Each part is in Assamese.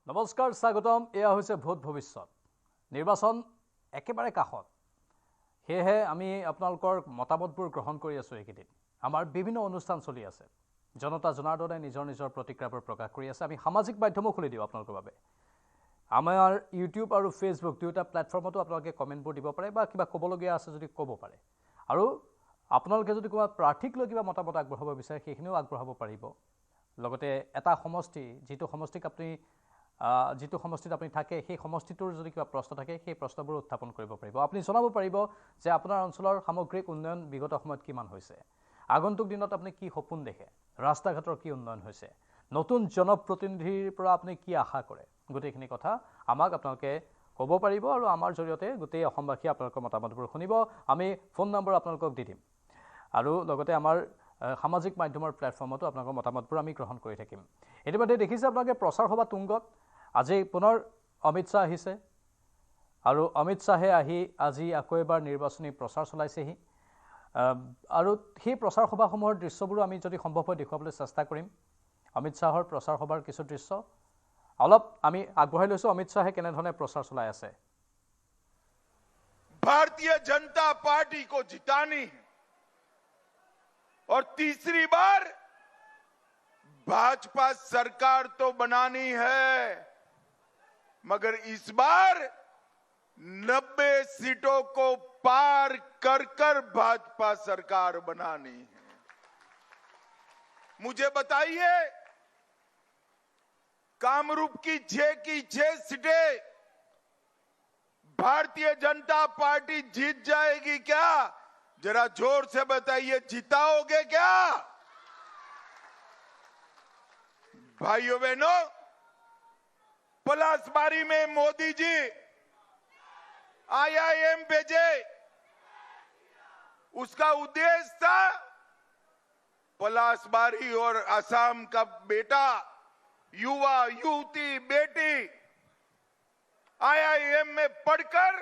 নমস্কাৰ স্বাগতম এয়া হৈছে ভোট ভৱিষ্যত নিৰ্বাচন একেবাৰে কাষত হেহে আমি আপোনালোকৰ মতামতবোৰ গ্ৰহণ কৰি আছো এইকেইদিন আমাৰ বিভিন্ন অনুষ্ঠান চলি আছে জনতা জনাৰ্দনে নিজৰ নিজৰ প্ৰতিক্ৰিয়াবোৰ প্ৰকাশ কৰি আছে আমি সামাজিক মাধ্যমো খুলি দিও আপোনালোকৰ বাবে আমাৰ ইউটিউব আৰু ফেসবুক দুটা প্ল্যাটফৰ্মতো আপোনালোকে কমেন্টবোৰ দিব পাৰে বা কিবা ক'বলগীয়া আছে যদি ক'ব পাৰে আৰু আপোনালোকে যদি কোৱা প্ৰাৰ্থিক লৈ কিবা মতামত আগবঢ়াব বিচাৰে সেইখিনিও আগবঢ়াব পাৰিব লগতে এটা সমষ্টি যেটো সমষ্টিক আপুনি যেটো সমষ্টিত আপুনি থাকে সেই সমষ্টিটোৰ যদি কিবা প্ৰশ্ন থাকে সেই প্ৰশ্নবোৰ উত্থাপন কৰিব পাৰিব আপুনি জনাব পাৰিব যে আপোনাৰ অঞ্চলৰ সামগ্ৰিক উন্নয়ন বিগত সময়ত কিমান হৈছে আগন্তুক দিনত আপুনি কি সপোন দেখে ৰাস্তা ঘাটৰ কি উন্নয়ন হৈছে নতুন জনপ্ৰতিনিধিৰ পৰা আপুনি কি আশা কৰে গোটেইখিনি কথা আমাক আপোনালোকে ক'ব পাৰিব আৰু আমাৰ জৰিয়তে গোটেই অসমবাসী আপোনালোকৰ মতামতবোৰ শুনিব আমি ফোন নম্বৰ আপোনালোকক দি দিম আৰু লগতে আমাৰ সামাজিক মাধ্যমৰ প্ল্যাটফৰ্মতো আপোনালোকৰ মতামতবোৰ আমি গ্ৰহণ কৰি থাকিম ইতিমধ্যে দেখিছে আপোনালোকে প্ৰচাৰ সভা তুংগত আজি পুনৰ অমিত শাহ আহিছে আৰু অমিত শাহে আহি আজি আকৌ এবাৰ নিৰ্বাচনী প্ৰচাৰ চলাইছেহি আৰু সেই প্ৰচাৰ সভাসমূহৰ দৃশ্যবোৰ আমি যদি সম্ভৱ হয় দেখুৱাবলৈ চেষ্টা কৰিম অমিত শাহৰ প্ৰচাৰ সভাৰ কিছু দৃশ্য অলপ আমি আগবঢ়াই লৈছো অমিত শাহে কেনে ধৰণে প্ৰচাৰ চলাই আছে भारतीय जनता पार्टी को जितानी है और तीसरी बार भाजपा सरकार तो बनानी है मगर इस बार 90 सीटों को पार कर कर भाजपा सरकार बनानी है मुझे बताइए कामरूप की 6 सीटें भारतीय जनता पार्टी जीत जाएगी क्या जरा जोर से बताइए जिताओगे क्या भाइयों बहनों पलासबारी में मोदी जी IIM भेजे उसका उद्देश्य था पलासबारी और असम का बेटा युवा युवती बेटी IIM में पढ़कर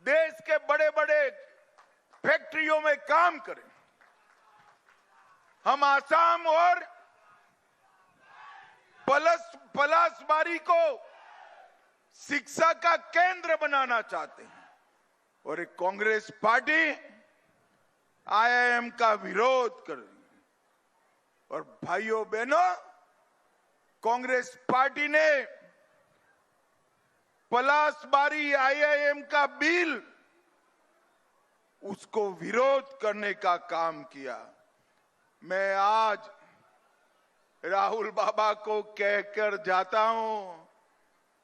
देश के बड़े बड़े फैक्ट्रियों में काम करें हम आसाम और पलासबारी को शिक्षा का केंद्र बनाना चाहते हैं और एक कांग्रेस पार्टी IIM का विरोध कर रही है और भाइयों बहनों कांग्रेस पार्टी ने पलासबारी IIM का बिल उसको विरोध करने का काम किया मैं आज राहुल बाबा को कहकर जाता हूं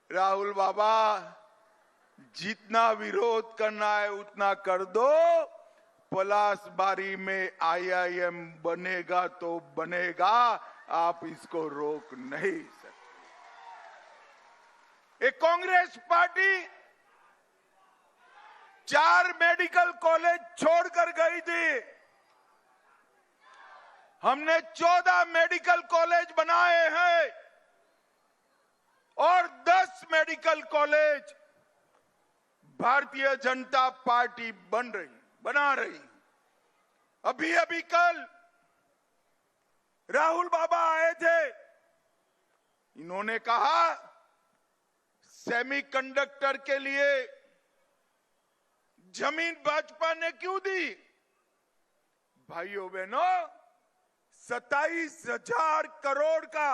राहुल बाबा जितना विरोध करना है उतना कर दो पलासबारी में IIM बनेगा तो बनेगा आप इसको रोक नहीं सकते एक कांग्रेस पार्टी 4 मेडिकल कॉलेज छोड़कर गई थी हमने 14 मेडिकल कॉलेज बनाए हैं और 10 medical college Bharatiya Janata party बना रही अभी अभी कल राहुल बाबा आए थे इन्होंने कहा सेमीकंडक्टर के लिए जमीन भाजपा ने क्यों दी भाइयों बहनों 27,000 करोड़ का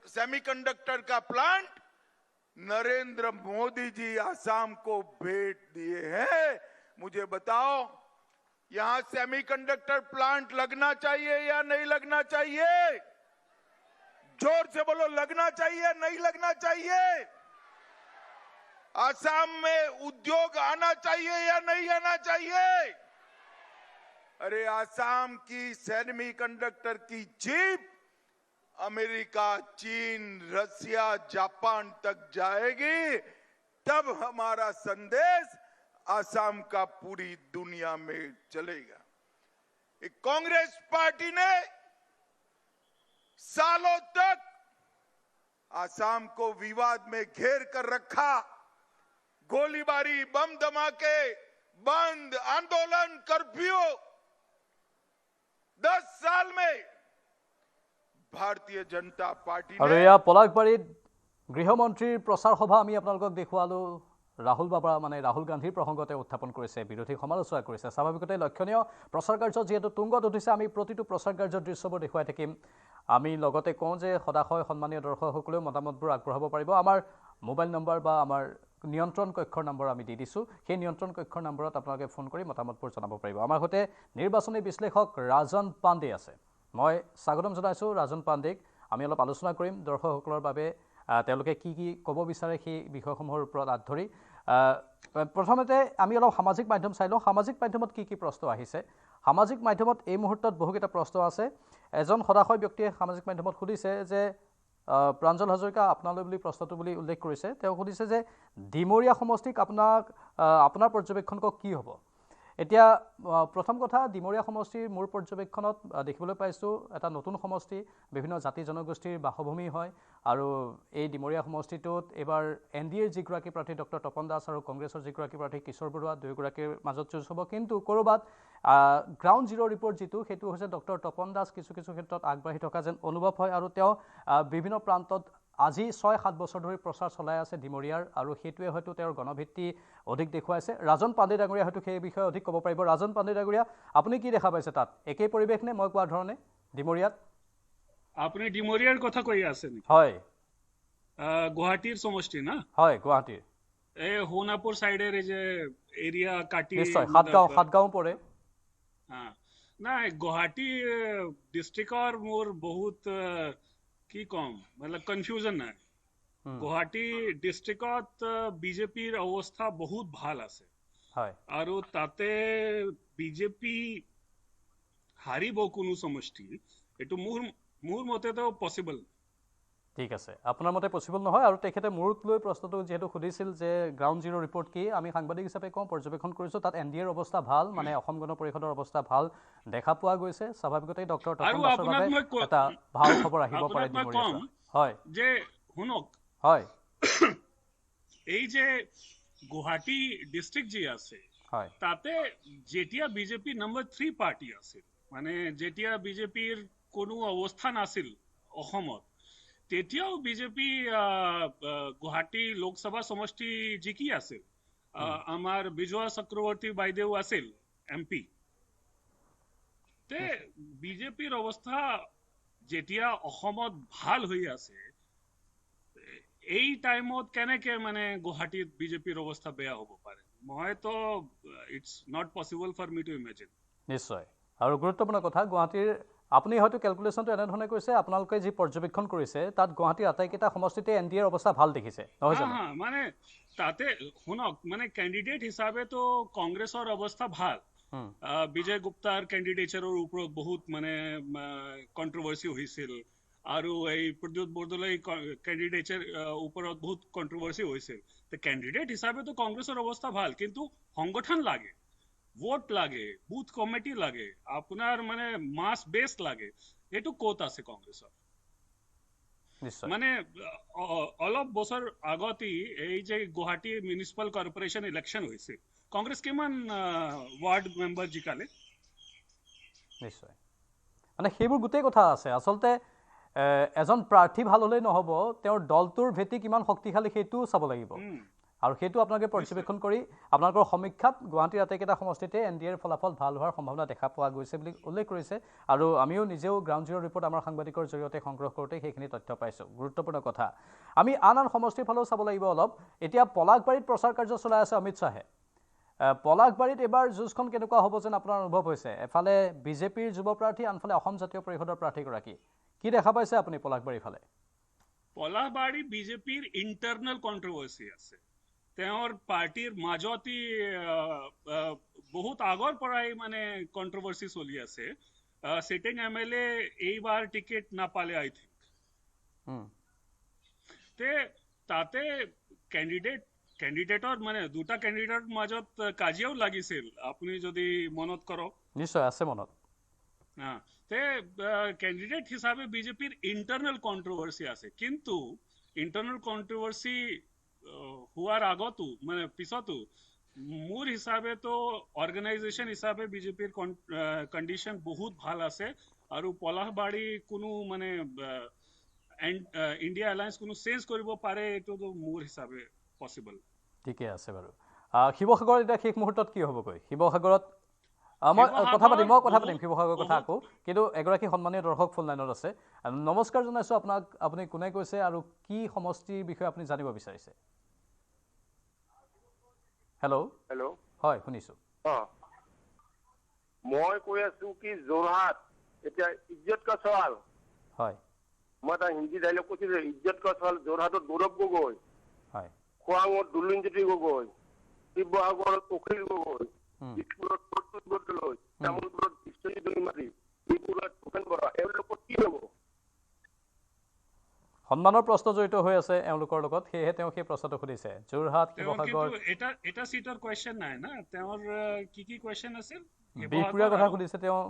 सेमीकंडक्टर का प्लांट नरेंद्र मोदी जी आसाम को भेंट दिए हैं मुझे बताओ यहां सेमीकंडक्टर प्लांट लगना चाहिए या नहीं लगना चाहिए जोर से बोलो लगना चाहिए नहीं लगना चाहिए आसाम में उद्योग आना चाहिए या नहीं आना चाहिए अरे आसाम की सेमीकंडक्टर की चिप अमेरिका चीन रसिया जापान तक जाएगी तब हमारा संदेश आसाम का पूरी दुनिया में चलेगा एक कांग्रेस पार्टी ने सालों तक आसाम को विवाद में घेर कर रखा गोलीबारी बम धमाके बंद आंदोलन कर्फ्यू 10 साल में भारतीय जनता पार्टी আৰু ने এয়া পলাশবাৰীত গৃহমন্ত্ৰীৰ প্ৰচাৰ সভা আমি আপোনালোকক দেখুৱালোঁ ৰাহুল বাবা মানে ৰাহুল গান্ধীৰ প্ৰসংগতে উত্থাপন কৰিছে বিৰোধী সমালোচনা কৰিছে স্বাভাৱিকতে লক্ষণীয় প্ৰচাৰ কাৰ্য যিহেতু তুংগত উঠিছে আমি প্ৰতিটো প্ৰচাৰ কাৰ্যৰ দৃশ্যবোৰ দেখুৱাই থাকিম আমি লগতে কওঁ যে সদাশয় সন্মানীয় দৰ্শকসকলেও মতামতবোৰ আগবঢ়াব পাৰিব আমাৰ মোবাইল নম্বৰ বা আমাৰ নিয়ন্ত্ৰণ কক্ষৰ নম্বৰ আমি দি দিছোঁ সেই নিয়ন্ত্ৰণ কক্ষৰ নম্বৰত আপোনালোকে ফোন কৰি মতামতবোৰ জনাব পাৰিব আমাৰ সৈতে নিৰ্বাচনী বিশ্লেষক ৰাজন পাণ্ডে আছে মই স্বাগতম জনাইছোঁ ৰাজন পাণ্ডেক আমি অলপ আলোচনা কৰিম দৰ্শকসকলৰ বাবে তেওঁলোকে কি কি ক'ব বিচাৰে সেই বিষয়সমূহৰ ওপৰত আঁত ধৰি প্ৰথমতে আমি অলপ সামাজিক মাধ্যম চাই লওঁ সামাজিক মাধ্যমত কি কি প্ৰশ্ন আহিছে সামাজিক মাধ্যমত এই মুহূৰ্তত বহুকেইটা প্ৰশ্ন আছে এজন সদাশয় ব্যক্তিয়ে সামাজিক মাধ্যমত সুধিছে যে প্ৰাঞ্জল হাজৰিকা আপোনালৈ বুলি প্ৰশ্নটো বুলি উল্লেখ কৰিছে তেওঁ সুধিছে যে ডিমৰীয়া সমষ্টিক আপোনাৰ পৰ্যবেক্ষণ কি হ'ব এতিয়া প্ৰথম কথা ডিমৰীয়া সমষ্টিৰ মূৰ পৰ্যবেক্ষণত দেখিবলৈ পাইছোঁ এটা নতুন সমষ্টি বিভিন্ন জাতি জনগোষ্ঠীৰ বাসভূমি হয় আৰু এই ডিমৰীয়া সমষ্টিটোত এবাৰ NDAৰ যিগৰাকী প্ৰাৰ্থী ডক্টৰ তপন দাস আৰু কংগ্ৰেছৰ যিগৰাকী প্ৰাৰ্থী কিশোৰ বৰুৱা দুয়োগৰাকীৰ মাজত যুঁজ হ'ব কিন্তু ক'ৰবাত গ্ৰাউণ্ড জিৰ' ৰিপৰ্ট যিটো সেইটো হৈছে ডক্টৰ তপন দাস কিছু কিছু ক্ষেত্ৰত আগবাঢ়ি থকা যেন অনুভৱ হয় আৰু তেওঁ বিভিন্ন প্ৰান্তত আজি 6-7 বছৰ ধৰি প্ৰচাৰ চলাই আছে ডিমৰীয়াৰ আৰু সেইটোৱে হয়তো তেওঁৰ গণভিত্তি অধিক দেখুৱাইছে ৰাজন পাণ্ডে ডাঙৰীয়া হয়তো সেই বিষয়ে অধিক ক'ব পাৰিব ৰাজন পাণ্ডে ডাঙৰীয়া আপুনি কি দেখা পাইছে তাত একেই পৰিৱেশ নে মই কোৱা ধৰণে ডিমৰীয়াত আপনি ডিমৰিয়াৰ কথা কই আছেন হয় গুৱাহাটীৰ সমষ্টি না হয় গুৱাহাটীৰ এই হোনাপুৰ সাইডেৰ এই যে এৰিয়া কাটি নিশ্চয় সাতগাঁও পৰে নাই গুৱাহাটী ডিস্ট্ৰিক্টৰ মোৰ বহুত কি কম মানে কনফিউজন নাই গুৱাহাটী ডিস্ট্ৰিক্টত বিজেপিৰ অৱস্থা বহুত ভাল আছে হয় আৰু তাতে বিজেপি হাৰিব কোনো সমষ্টি এটো মোৰ মতেতো পসিবল ঠিক আছে আপোনাৰ মতে পসিবল নহয় আৰু তেখেতে মূৰত লৈ প্ৰশ্নটো যেহেতু সুধিছিল যে গ্ৰাউণ্ড জিৰ' ৰিপৰ্ট কি আমি সাংবাদিক হিচাপে কওঁ পৰ্যবেক্ষণ কৰিছোঁ তাত NDAৰ অৱস্থা ভাল মানে অসম গণ পৰিষদৰ অৱস্থা ভাল দেখা পোৱা গৈছে স্বাভাৱিকতে ডক্টৰ তপন দাসৰ বাবে এটা ভাল খবৰ আহিব পাৰে ডিমৰীয়া হয় যে শুনক হয় এই যে গুৱাহাটী ডিস্ট্ৰিক্ট যে আছে হয় তাতে যেতিয়া বিজেপি নম্বৰ 3 পাৰ্টি আছিল মানে যেতিয়া বিজেপিৰ কোনো অৱস্থা নাছিল অসমত তেতিয়াও বিজেপি গুৱাহাটী লোকসভা সমষ্টি জিকি আছিল আমাৰ বিজয় চক্ৰৱৰ্তী বাইদেউ আছিল MP তে বিজেপিৰ অৱস্থা যেতিয়া অসমত ভাল হৈ আছে এই টাইমত কেনেকে মানে গুৱাহাটীত বিজেপিৰ অৱস্থা বেয়া হ'ব পাৰে মইতো it's not possible for me to imagine নিশ্চয় আৰু গুৰুত্বপূৰ্ণ কথা গুৱাহাটীৰ আপুনি হয়তো ক্যালকুলেশনটো এনেধৰণে কৈছে আপোনালোকে যি পৰ্যবেক্ষণ কৰিছে তাত গুৱাহাটীৰ আটাইকেইটা সমষ্টিতে NDAৰ অৱস্থা ভাল দেখিছে নহয় জানো মানে তাতে শুনক মানে ক্যান্ডিডেট হিচাপে তো কংগ্ৰেছৰ অৱস্থা ভাল বিজয় গুপ্তাৰ ক্যান্ডিডেটৰ ওপৰত বহুত মানে কন্ট্ৰোভাৰ্সি হৈছিল আৰু এই প্ৰদ্যুৎ বৰদলৈ ক্যান্ডিডেটৰ ওপৰত বহুত কন্ট্ৰোভাৰ্সি হৈছিল তে ক্যান্ডিডেট হিচাপে তো কংগ্ৰেছৰ অৱস্থা ভাল কিন্তু সংগঠন লাগে ভোট লাগে বুথ কমিটি লাগে আপোনাৰ মানে মাস বেস লাগে এটো ক'ত আছে কংগ্ৰেছৰ মানে অলপ বছৰ আগতে এই যে গুৱাহাটী মিউনিসিপাল কৰ্পোৰেচন ইলেকশন হৈছে কংগ্ৰেছ কিমান ওয়াৰ্ড মেম্বাৰ জিকালে নিশ্চয় মানে সেইবোৰ গোটেই কথা আছে আচলতে এজন প্ৰাৰ্থী ভাল হ'লেই নহ'ব তেওঁৰ দলটোৰ ভেটি কিমান শক্তিশালী সেইটো চাব লাগিব আৰু সেইটো আপোনালোকে পৰ্যবেক্ষণ কৰি আপোনালোকৰ সমীক্ষাত গুৱাহাটীৰ আটাইকেইটা সমষ্টিতে NDAৰ ফলাফল ভাল হোৱাৰ সম্ভাৱনা দেখা পোৱা গৈছে বুলি উল্লেখ কৰিছে আৰু আমিও নিজেও গ্ৰাউণ্ড জিৰ' ৰিপৰ্ট আমাৰ সাংবাদিকৰ জৰিয়তে সংগ্ৰহ কৰোঁতে সেইখিনি তথ্য পাইছোঁ গুৰুত্বপূৰ্ণ কথা আমি আন সমষ্টিৰ ফালেও চাব লাগিব অলপ এতিয়া পলাশবাৰীত প্ৰচাৰ কাৰ্য চলাই আছে অমিত শ্বাহে পলাশবাৰীত এবাৰ যুঁজখন কেনেকুৱা হ'ব যেন আপোনাৰ অনুভৱ হৈছে এফালে বিজেপিৰ যুৱ প্ৰাৰ্থী আনফালে অসম জাতীয় পৰিষদৰ প্ৰাৰ্থীগৰাকী কি দেখা পাইছে আপুনি পলাশবাৰীৰ ফালে পলাশবাৰী বিজেপিৰ ইন্টাৰনেল কন্ট্ৰোভাৰ্সি আছে তেওঁৰ পাৰ্টিৰ মাজতি বহুত আগৰ পৰাই মানে কন্ট্ৰোভাৰ্সি চলি আছে সিটিং MLA এইবাৰ টিকেট নাপালে আই থিংক তে তাতে ক্যান্ডিডেটৰ মানে দুটা ক্যান্ডিডেটৰ মাজত কাজিয়াও লাগিছিল আপুনি যদি মনত কৰক নিশ্চয় আছে মনত তে ক্যান্ডিডেট হিচাপে বিজেপিৰ ইন্টাৰনেল কন্ট্ৰোভাৰ্সি আছে কিন্তু ইন্টাৰনেল কন্ট্ৰোভাৰ্সি হোৱাৰ আগতো মানে পিছতো মোৰ হিচাপে তো অৰ্গানাইজেশ্যন হিচাপে বিজেপিৰ কণ্ডিশ্যন বহুত ভাল আছে আৰু পলাশবাৰী কোনো মানে ইণ্ডিয়া এলায়েন্স কোনো চেঞ্জ কৰিব পাৰে এইটোতো মোৰ হিচাপে পচিবল। ঠিকে আছে বাৰু। শিৱসাগৰত এতিয়া শেষ মুহূৰ্তত কি হ'বগৈ শিৱসাগৰত? মই কথা পাতিম শিৱসাগৰৰ কথা আকৌ, কিন্তু এগৰাকী সন্মানীয় দৰ্শক ফোন লাইনত আছে। নমস্কাৰ জনাইছোঁ আপোনাক। আপুনি কোনে কৈছে আৰু কি সমষ্টিৰ বিষয়ে আপুনি জানিব বিচাৰিছে? হেল্ল'। হেল্ল'। হয়, শুনিছোঁ। মই কৈ আছোঁ কি যোৰহাট এতিয়া ইজ্জত কা সৱাল। হয়। মই এটা হিন্দী ডাইলগ কৈছিলোঁ, ইজ্জত কা সৱাল। যোৰহাটত গৌৰৱ গগৈ, হয়। খোৱাঙত দুলুঞ্জ্যোতি গগৈ, শিৱসাগৰত অখিল গগৈ, দিছপুৰত প্ৰত্যুত বৰদলৈ, তামোলপুৰত বিশ্বজিৎ দৈমাৰী, বিপুৰত ভূপেন বৰা, এওঁলোকৰ কি হ'ব? সন্মানৰ প্ৰশ্ন জড়িত হৈ আছে এওঁলোকৰ লগত, সেয়েহে তেওঁ সেই প্ৰশ্নটো সুধিছে। যোৰহাট, শিৱসাগৰ, এটা সিটৰ কোৱেশ্চন নাই না, তেওঁৰ কি কোৱেশ্চন আছিল? বিহপুৰীয়াৰ কথা সুধিছে তেওঁ,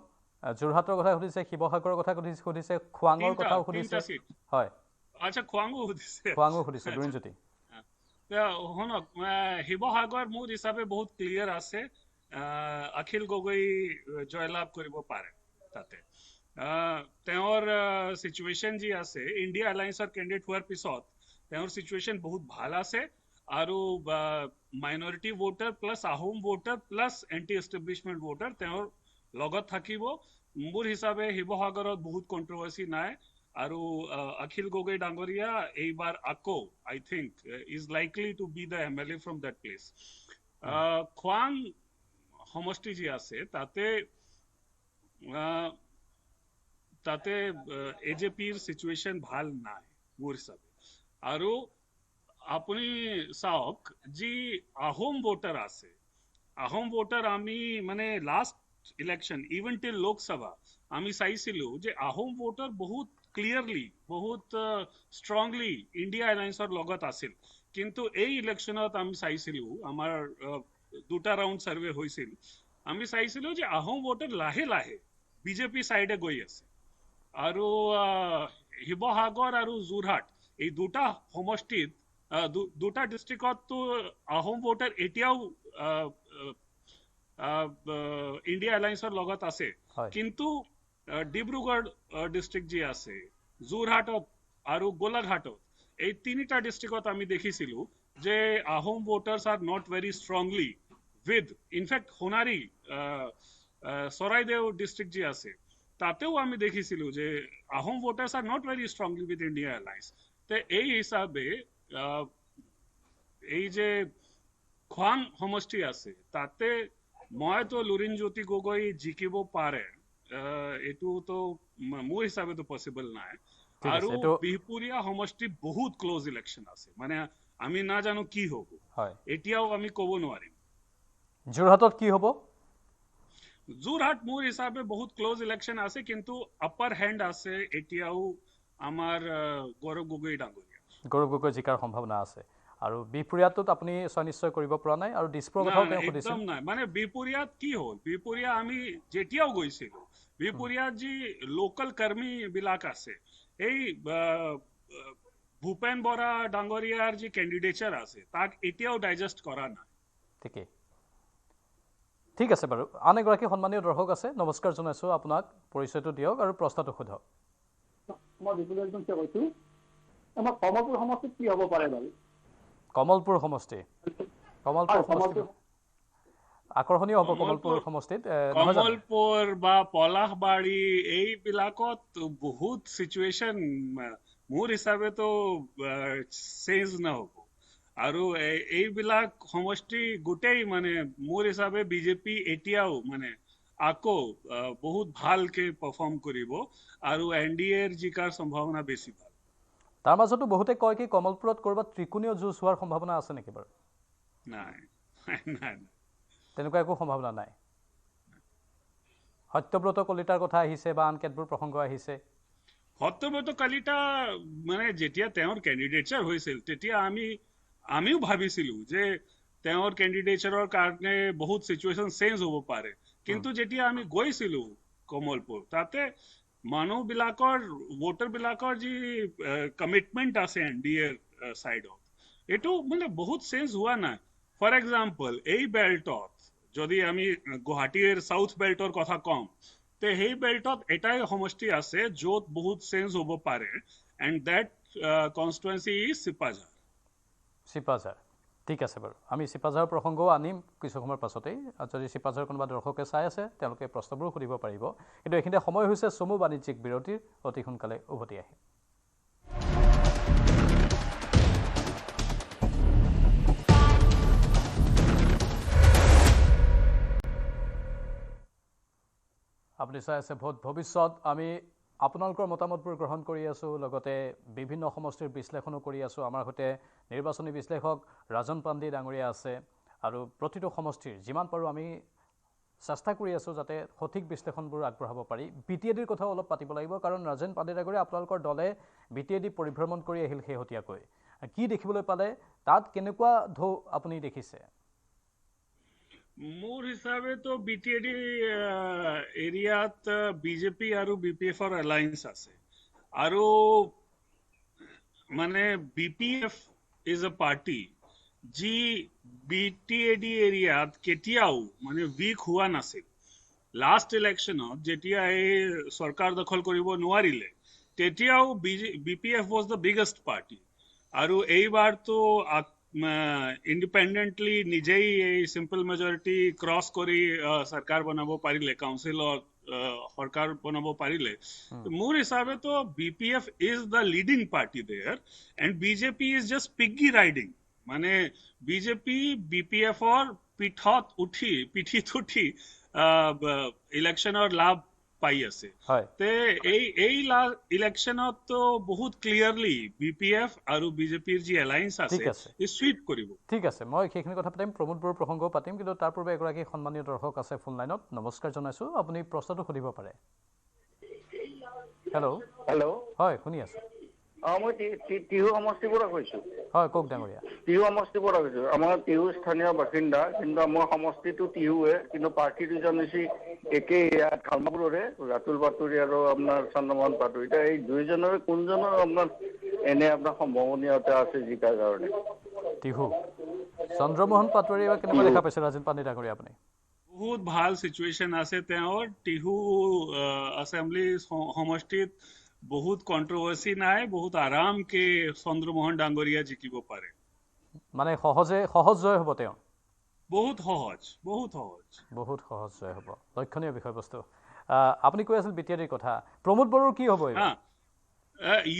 যোৰহাটৰ কথা সুধিছে, শিৱসাগৰৰ কথা সুধিছে, খোৱাঙৰ কথাও সুধিছে। হয়, আচ্ছা, খোৱাঙো সুধিছে, দুলুঞ্জ্যোতি। শুনক, শিৱসাগৰ মোৰ হিচাপে বহুত ক্লিয়াৰ আছে, অখিল গগৈ জয়লাভ কৰিব পাৰে তাতে। তেওঁৰ সিচুৱেশ্যন যি আছে, ইণ্ডিয়া এলায়েন্সৰ কেণ্ডিডেট হোৱাৰ পিছত তেওঁৰ সিচুৱেশ্যন বহুত ভাল আছে, আৰু minority voter plus Ahom voter plus anti establishment voter তেওঁৰ লগত থাকিব। মোৰ হিচাপে শিৱসাগৰত বহুত কণ্ট্ৰভাৰ্চি নাই, আৰু অখিল গগৈ ডাঙৰীয়া এইবাৰ আকৌ I think is likely to be the MLA from that place. খোৱাং সমষ্টি যি আছে তাতে AJPৰ সিচুৱেশ্যন ভাল নাই মোৰ হিচাপে। আৰু আপুনি চাওক, যি আহোম ভোটাৰ আছে, আহোম ভোটাৰ আমি মানে লাষ্ট ইলেকশ্যন ইভেন টিল লোকসভা আমি চাইছিলোঁ যে আহোম ভোটাৰ বহুত ক্লিয়াৰলি, বহুত ষ্ট্ৰংলি ইণ্ডিয়া এলায়েন্সৰ লগত আছিল। কিন্তু এই ইলেকশ্যনত আমি চাইছিলোঁ, আমাৰ দুটা ৰাউণ্ড ছাৰ্ভে হৈছিল, আমি চাইছিলোঁ যে আহোম ভোটাৰ লাহে লাহে বিজেপি চাইডে গৈ আছে। আৰু শিৱসাগৰ আৰু যোৰহাট এই দুটা সমষ্টিত, দুটা ডিষ্ট্ৰিক্টতো আহোম ভোটাৰ এতিয়াও ইণ্ডিয়া এলায়েন্সৰ লগত আছে। কিন্তু ডিব্ৰুগড় ডিষ্ট্ৰিক্ট যি আছে, যোৰহাটত আৰু গোলাঘাটত, এই তিনিটা ডিষ্ট্ৰিক্টত আমি দেখিছিলোঁ যে Ahom voters are not very strongly with, in fact Sonari Charaideo district যি আছে, তাতেও আমি দেখিছিলোঁ যে Ahom voters are not very strongly with India alliance. তে এই হিচাপে এই যে খোৱাং সমষ্টি আছে, তাতে মইতো লুৰিণজ্যোতি গগৈ জিকিব পাৰে, এইটোতো মোৰ হিচাপেতো পচিবল নাই। আৰু বিহপুৰীয়া সমষ্টি বহুত ক্লোজ ইলেকশ্যন আছে, মানে আমি নাজানো কি হ'ব, এতিয়াও আমি ক'ব নোৱাৰিম। যোৰহাটত কি হ'ব? যোৰহাট মোৰ হিচাপে বহুত ক্লোজ ইলেকশ্যন আছে, কিন্তু আপাৰ হেণ্ড আছে এতিয়াও আমাৰ গৌৰৱ গগৈ ডাঙৰীয়া। গৌৰৱ গগৈ জিকাৰ সম্ভাৱনা আছে। আৰু বিহপুৰীয়াটোত আপুনি নিশ্চয় কৰিব পৰা নাই, আৰু দিছপুৰৰ কথাও তেওঁ সুধিছিল। একদম নাই, মানে বিহপুৰীয়াত কি হ'ল, বিহপুৰীয়া আমি যেতিয়াও গৈছিলোঁ, বিহপুৰীয়াত যি লোকেল কৰ্মী বিলাক আছে, এই ভূপেন বৰা ডাঙৰীয়াৰ যি কেণ্ডিডেচাৰ আছে, তাক এতিয়াও ডাইজেষ্ট কৰা নাই। ঠিকেই, ঠিক আছে বাৰু। আন এগৰাকী সন্মানীয় দৰ্শক আছে, নমস্কাৰ জনাইছোঁ আপোনাক। পৰিচয়টো দিয়ক আৰু প্ৰশ্নটো সোধক। মই বিপুল কৈছোঁ, আমাৰ কমলপুৰ সমষ্টিত কি হ'ব পাৰে বাৰু? কমলপুৰ সমষ্টি আকৰ্ষণীয় হ'ব। কমলপুৰ সমষ্টিত কমলপুৰ বা পলাশবাৰী এইবিলাকত বহুত সিচুৱেশ্যন মোৰ হিচাপেতো চেঞ্জ নহ'ব। আৰু এইবিলাক সমষ্টি গোটেই মানে মোৰ হিচাপে বিজেপি এতিয়াও মানে আকৌ বহুত ভালকে পাৰফৰ্ম কৰিব, আৰু NDAৰ জিকাৰ সম্ভাৱনা বেছি ভাল। তাৰ মাজতো বহুতে কয় কি কমলপুৰত ক'ৰবাত ত্ৰিকোণীয় যুঁজ হোৱাৰ সম্ভাৱনা আছে নেকি বাৰু? নাই, তেনেকুৱা একো সম্ভাৱনা নাই। সত্যব্ৰত কলিতাৰ কথা আহিছে বা আন কেতবোৰ প্ৰসংগ আহিছে। সত্যব্ৰত কলিতা মানে যেতিয়া তেওঁৰ কেণ্ডিডেটচাৰ হৈছিল, তেতিয়া আমিও ভাবিছিলোঁ যে তেওঁৰ কেণ্ডিডেটচাৰৰ কাৰণে বহুত সিচুৱেশ্যন চেঞ্জ হ'ব পাৰে। কিন্তু যেতিয়া আমি গৈছিলোঁ কমলপুৰ, তাতে মানুহবিলাকৰ, ভোটাৰবিলাকৰ যি কমিটমেণ্ট আছে NDAৰ ছাইডত, এইটো মানে বহুত চেঞ্জ হোৱা নাই। ফৰ এক্সাম্পল, এই বেল্টত যদি আমি গুৱাহাটীৰ চাউথ বেল্টৰ কথা কম, তে সেই বেল্টত এটাই সমষ্টি আছে য'ত বহুত চেঞ্জ হ'ব পাৰে and that constituency is Sipajhar Sipajhar ঠিক আছে বাৰু আমি চিপাঝাৰৰ প্ৰসংগও আনিম কিছু সময়ৰ পাছতেই যদি চিপাঝাৰৰ কোনোবা দৰ্শকে চাই আছে তেওঁলোকে প্ৰশ্নবোৰ সুধিব পাৰিব কিন্তু এইখিনিতে সময় হৈছে চমু বাণিজ্যিক বিৰতিৰ অতি সোনকালে উভতি আহিম আপুনি চাই আছে ভোট ভৱিষ্যত আমি আপোনালোকৰ মতামতবোৰ গ্ৰহণ কৰি আছোঁ লগতে বিভিন্ন সমষ্টিৰ বিশ্লেষণো কৰি আছোঁ আমাৰ সৈতে নিৰ্বাচনী বিশ্লেষক ৰাজন পাণ্ডে ডাঙৰীয়া আছে আৰু প্ৰতিটো সমষ্টিৰ যিমান পাৰোঁ আমি চেষ্টা কৰি আছোঁ যাতে সঠিক বিশ্লেষণবোৰ আগবঢ়াব পাৰি BTADৰ কথাও অলপ পাতিব লাগিব কাৰণ ৰাজন পাণ্ডে ডাঙৰীয়া আপোনালোকৰ দলে BTAD পৰিভ্ৰমণ কৰি আহিল শেহতীয়াকৈ কি দেখিবলৈ পালে তাত কেনেকুৱা ঢৌ আপুনি দেখিছে মোৰ হিচাপে তো BTAD এৰিয়াত বিজেপি আৰু BPFৰ এলায়েন্স আছে আৰু মানে BPF ইজ এ পাৰ্টি যি BTAD এৰিয়াত কেতিয়াও মানে উইক হোৱা নাছিল লাষ্ট ইলেকশ্যনত যেতিয়া এই চৰকাৰ দখল কৰিব নোৱাৰিলে তেতিয়াও BPF was the biggest party আৰু এইবাৰতো ইণ্ডিপেণ্ডেণ্টলি নিজেই এই চিম্পল মেজৰিটি ক্ৰছ কৰি চৰকাৰ বনাব পাৰিলে কাউন্সিলত সৰকাৰ বনাব পাৰিলে মোৰ হিচাপে তো BPF is the leading party there and BJP is just piggy riding মানে বিজেপি BPFৰ পিঠিত উঠি ইলেকশ্যনৰ লাভ পাই আছে তে এই ইলেকশ্যনত তো বহুত ক্লিয়াৰলি BPF আৰু বিজেপিৰ যি এলায়েন্স আছে ই সুইপ কৰিব ঠিক আছে মই সেইখিনি কথা পাতিম প্ৰমোদ বড়োৰ প্ৰসংগও পাতিম কিন্তু তাৰ পূৰ্বে এগৰাকী সন্মানীয় দৰ্শক আছে ফোন লাইনত নমস্কাৰ জনাইছোঁ আপুনি প্ৰশ্নটো সুধিব পাৰে হেল্ল' হয় শুনি আছোঁ মই টিহু সমষ্টিৰ পৰা কৈছোঁ হয় কওক ডাঙৰীয়া টিহু সমষ্টিৰ পৰা কৈছোঁ আমাৰ টিহু স্থানীয় বাসিন্দা কিন্তু আমাৰ সমষ্টিটো টিহুৱে কিন্তু পাৰ্টি দুজন হৈছে একেই ইয়াত খালমাপুৰৰে ৰাতুল পাটোৰী আৰু আপোনাৰ চন্দ্ৰমোহন পাটোৰী এতিয়া এই দুইজনৰে কোনজনৰ আপোনাৰ এনে আপোনাৰ সম্ভাৱনীয়তা আছে জিকাৰ কাৰণে টিহু চন্দ্ৰমোহন পাটোৱাৰী বা কেনেকুৱা দেখা পাইছে ৰাজন পাণ্ডে ডাঙৰীয়া আপুনি বহুত ভাল সিচুৱেশ্যন আছে তেওঁৰ টিহু এছেম্বলি সমষ্টিত বহুত কন্ট্ৰভাৰ্সি নাই বহুত আৰামকে চন্দ্ৰমোহন ডাঙৰীয়া জিকিব পাৰে মানে সহজ জয় হ'ব তেওঁ বহুত সহজ জয় হ'ব লক্ষণীয় বিষয়বস্তু আপুনি কৈ আছিল BTADৰ কথা প্ৰমোদ বড়োৰ কি হ'ব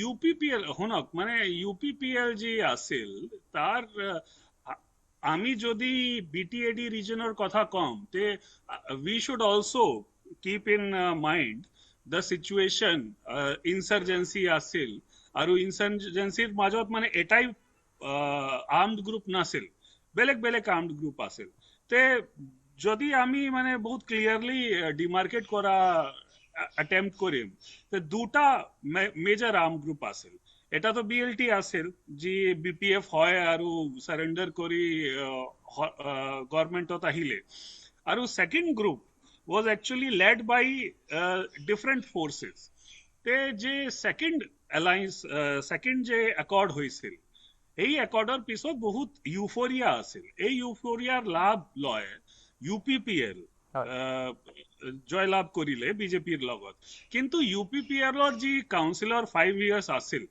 UPPL শুনক মানে UPPL যি আছিল তাৰ আমি যদি BTAD ৰিজনৰ কথা কম তে we should also keep in mind the situation insurgency আছিল আৰু insurgencyৰ মাজত মানে এটাই armed group নাছিল বেলেগ armed group আছিল তে যদি আমি মানে বহুত ক্লিয়াৰলি ডিমাৰ্কেট কৰা attempt কৰিম তে দুটা মেজৰ armed group আছিল এটা তো BLT আছিল যি BPF হয় আৰু সাৰেন্ডাৰ কৰি গভৰ্নমেন্টত আহিলে আৰু second group was actually led by different forces te je second alliance second je accord hoisil ei accordor pisot bahut euphoria asil ei euphoriar labh loy UPPL joy labh korile BJP er logot kintu UPPL or ji councilor 5 years asil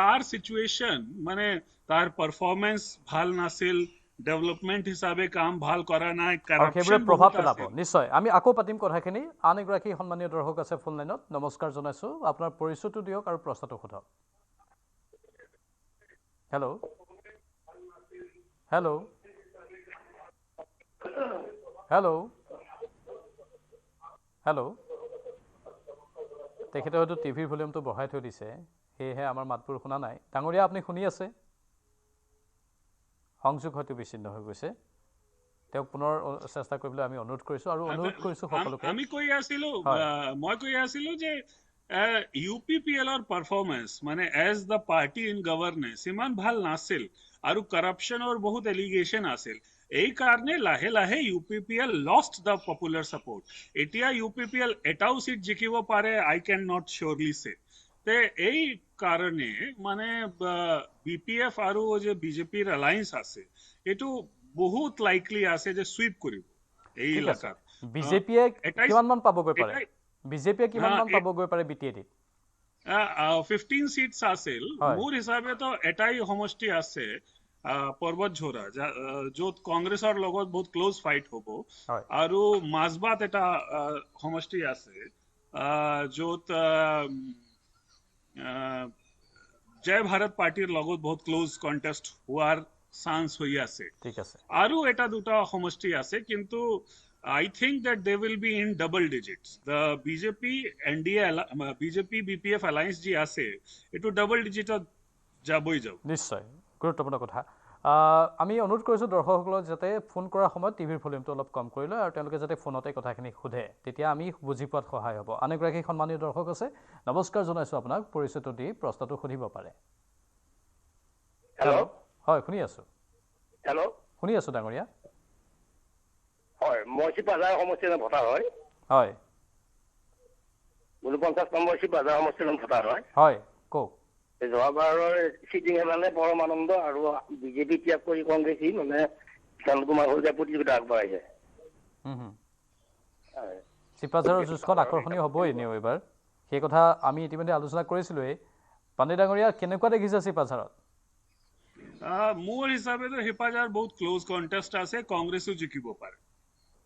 tar situation mane tar performance bhal nasil development হিসাবে কাম ভাল কৰা নাই কাৰাপশন প্ৰভাৱ পেলাব নিশ্চয় আমি আকৌ পাতিম কথাখিনি আন এগৰাকী সন্মানীয় দৰ্শক আছে ফোন লাইনত নমস্কাৰ জনাইছোঁ আপোনাৰ পৰিচয়টো দিয়ক আৰু প্ৰশ্নটো সোধক হেল্ল' তেখেতে হয়তো টিভিৰ ভলিউমটো বঢ়াই থৈ দিছে সেয়েহে আমাৰ মাতবোৰ শুনা নাই ডাঙৰীয়া আপুনি শুনি আছে সংযোগ হয়তো বিচ্ছিন্ন হৈ গৈছে তেওঁক পুনৰ চেষ্টা কৰিবলৈ আমি অনুৰোধ কৰিছোঁ আৰু অনুৰোধ কৰিছোঁ সকলোকে আমি মই কৈ আছিলোঁ যে UPPL ৰ পাৰফৰ্মেন্স মানে as the party in governance ইমান ভাল নাছিল আৰু কৰাপশ্যনৰ বহুত এলিগেশ্যন আছিল এই কাৰণে লাহে UPPL lost the popular support এতিয়া UPPL এটাও সিট জিকিব পাৰে আই কেন নট চিয়ৰলি সে তে এই কাৰণে মানে BPF আৰু যে BJPৰ এলায়েন্স আছে এটো বহুত লাইকলি আছে যে সুইপ কৰিব এই এলেকাত বিজেপিয়ে কিমান মান পাবগৈ পাৰে এটাই- বিজেপিয়ে কিমান মান হা, পাবগৈ পাৰে বিটিএডিত 15 সিটস আছিল হয়। মোৰ হিচাপে তো এটাই সমষ্টি আছে পৰ্বত ঝোৰা য'ত কংগ্ৰেছৰ লগত বহুত ক্লোজ ফাইট হ'ব হয়। আৰু মাজবাত এটা সমষ্টি আছে য'ত জয় ভাৰত পাৰ্টিৰ লগত বহুত ক্লোজ কণ্টেষ্ট হোৱাৰ চান্স হৈ আছে ঠিক আছে আৰু এটা দুটা সমষ্টি আছে কিন্তু I think that they will be in double digits. The BJP NDA BJP BPF alliance ji ase etu double digit jaboi jab. নিশ্চয় গুৰুত্বপূৰ্ণ কথা আমি অনুৰোধ কৰিছোঁ দৰ্শকসকলক যাতে ফোন কৰাৰ সময়ত টিভিৰ ভলিউমটো অলপ কম কৰি লয় আৰু তেওঁলোকে যাতে ফোনতে কথাখিনি সোধে তেতিয়া আমি বুজি পোৱাত সহায় হ'ব আন এগৰাকী সন্মানীয় দৰ্শক আছে নমস্কাৰ জনাইছোঁ আপোনাক পৰিচয়টো দি প্ৰশ্নটো সুধিব পাৰে হেল্ল' হয় শুনি আছোঁ হেল্ল' শুনি আছোঁ ডাঙৰীয়া হয় মই চিপাজাৰ সমষ্টিৰ ভোটাৰ হয় হয় 49 নম্বৰ চিপাজাৰ সমষ্টিৰ ভোটাৰ হয় হয় কওক যোৱাবাৰৰ চিটিং এলানে পৰমানন্দ আৰু বিজেপি ত্যাগ কৰি কংগ্ৰেছী মানে শান্ত কুমাৰ শইকীয়া প্ৰতিযোগিতা আগবঢ়াইছে চিপাঝাৰৰ যুঁজখন আকৰ্ষণীয় হ'বই এনেও এইবাৰ সেই কথা আমি ইতিমধ্যে আলোচনা কৰিছিলোঁৱেই পাণ্ডে ডাঙৰীয়া কেনেকুৱা দেখিছে চিপাঝাৰত মোৰ হিচাপে তো হিপাজাৰ বহুত ক্লোজ কণ্টেষ্ট আছে কংগ্ৰেছো জিকিব পাৰে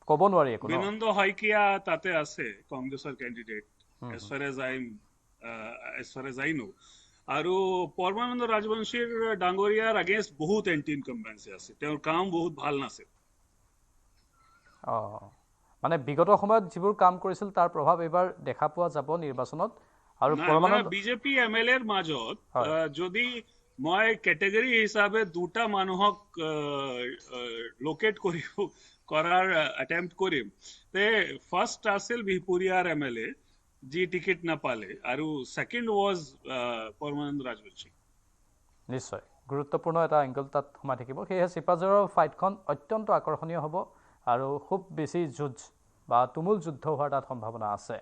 ক'ব নোৱাৰি একো বিনন্দ শইকীয়া তাতে আছে কংগ্ৰেছৰ candidate as far as I know আৰু পৰমানন্দ ৰাজবংশীৰ ডাঙৰীয়াৰ আগেইনষ্ট বহুত এণ্টি ইনকাম্বেন্সি আছে তেওঁৰ কাম বহুত ভাল নাছিল মানে বিগত সময়ত যিবোৰ কাম কৰিছিল তাৰ প্ৰভাৱ এইবাৰ দেখা পোৱা যাব নিৰ্বাচনত আৰু পৰমানন্দ বিজেপি এমএলএৰ মাজত যদি মই কেটেগৰী হিচাপে দুটা মানুহক লোকেট কৰাৰ এটেম্প্ট কৰিম তে ফাৰ্ষ্ট আছিল বিহপুৰীয়াৰ এমএলএ যি টিকেট নাপালে আৰু সেকেন্ড ওয়াজ পৰমানন্দ ৰাজবংশী নিশ্চয় গুৰুত্বপূৰ্ণ এটা এংগল তাত সোমাই থাকিব সেয়েহে চিপাঝাৰৰ ফাইটখন অত্যন্ত আকৰ্ষণীয় হ'ব আৰু খুব বেছি যুঁজ বা তুমুল যুদ্ধ হোৱাৰ তাত সম্ভাৱনা আছে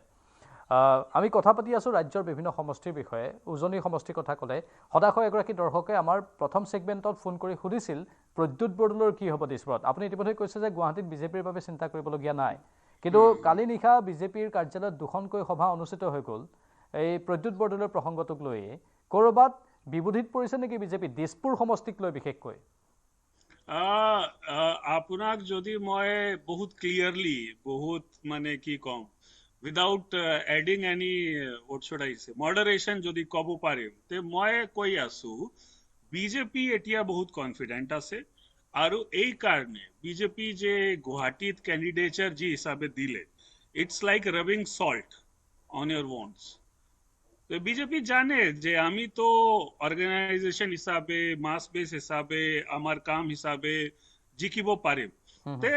আমি কথা পাতি আছোঁ ৰাজ্যৰ বিভিন্ন সমষ্টিৰ বিষয়ে উজনি সমষ্টিৰ কথা ক'লে সদাশয় এগৰাকী দৰ্শকে আমাৰ প্ৰথম ছেগমেণ্টত ফোন কৰি সুধিছিল প্ৰদ্যুৎ বৰদলৈৰ কি হ'ব দিছপুৰত আপুনি ইতিমধ্যে কৈছে যে গুৱাহাটীত বিজেপিৰ বাবে চিন্তা কৰিবলগীয়া নাই কিন্তু কালি নিশা বিজেপিৰ কাৰ্যালয়ত দুখনকৈ সভা অনুষ্ঠিত হৈ গ'ল এই প্ৰদ্যুৎ বৰদলৈৰ প্ৰসংগটোক লৈ ক'ৰবাত বিবোধিত পৰিছে নেকি বিজেপি দিছপুৰ সমষ্টিক লৈ বিশেষকৈ আপোনাক যদি মই বহুত ক্লিয়াৰলি বহুত মানে কি কম without adding any what should I say moderation যদি ক'ব পাৰিম তে মই কৈ আছোঁ বিজেপি এতিয়া বহুত কনফিডেন্ট আছে আৰু এই কাৰণে বিজেপি যে গুৱাহাটীত কেণ্ডিডেটৰ যি হিচাপে দিলে it's like rubbing salt on your wounds তো বিজেপি জানে যে আমি তো অর্গানাইজেশন হিসাবে মাস বেস হিসাবে আমার কাম হিসাবে জিকিব পাৰিম তে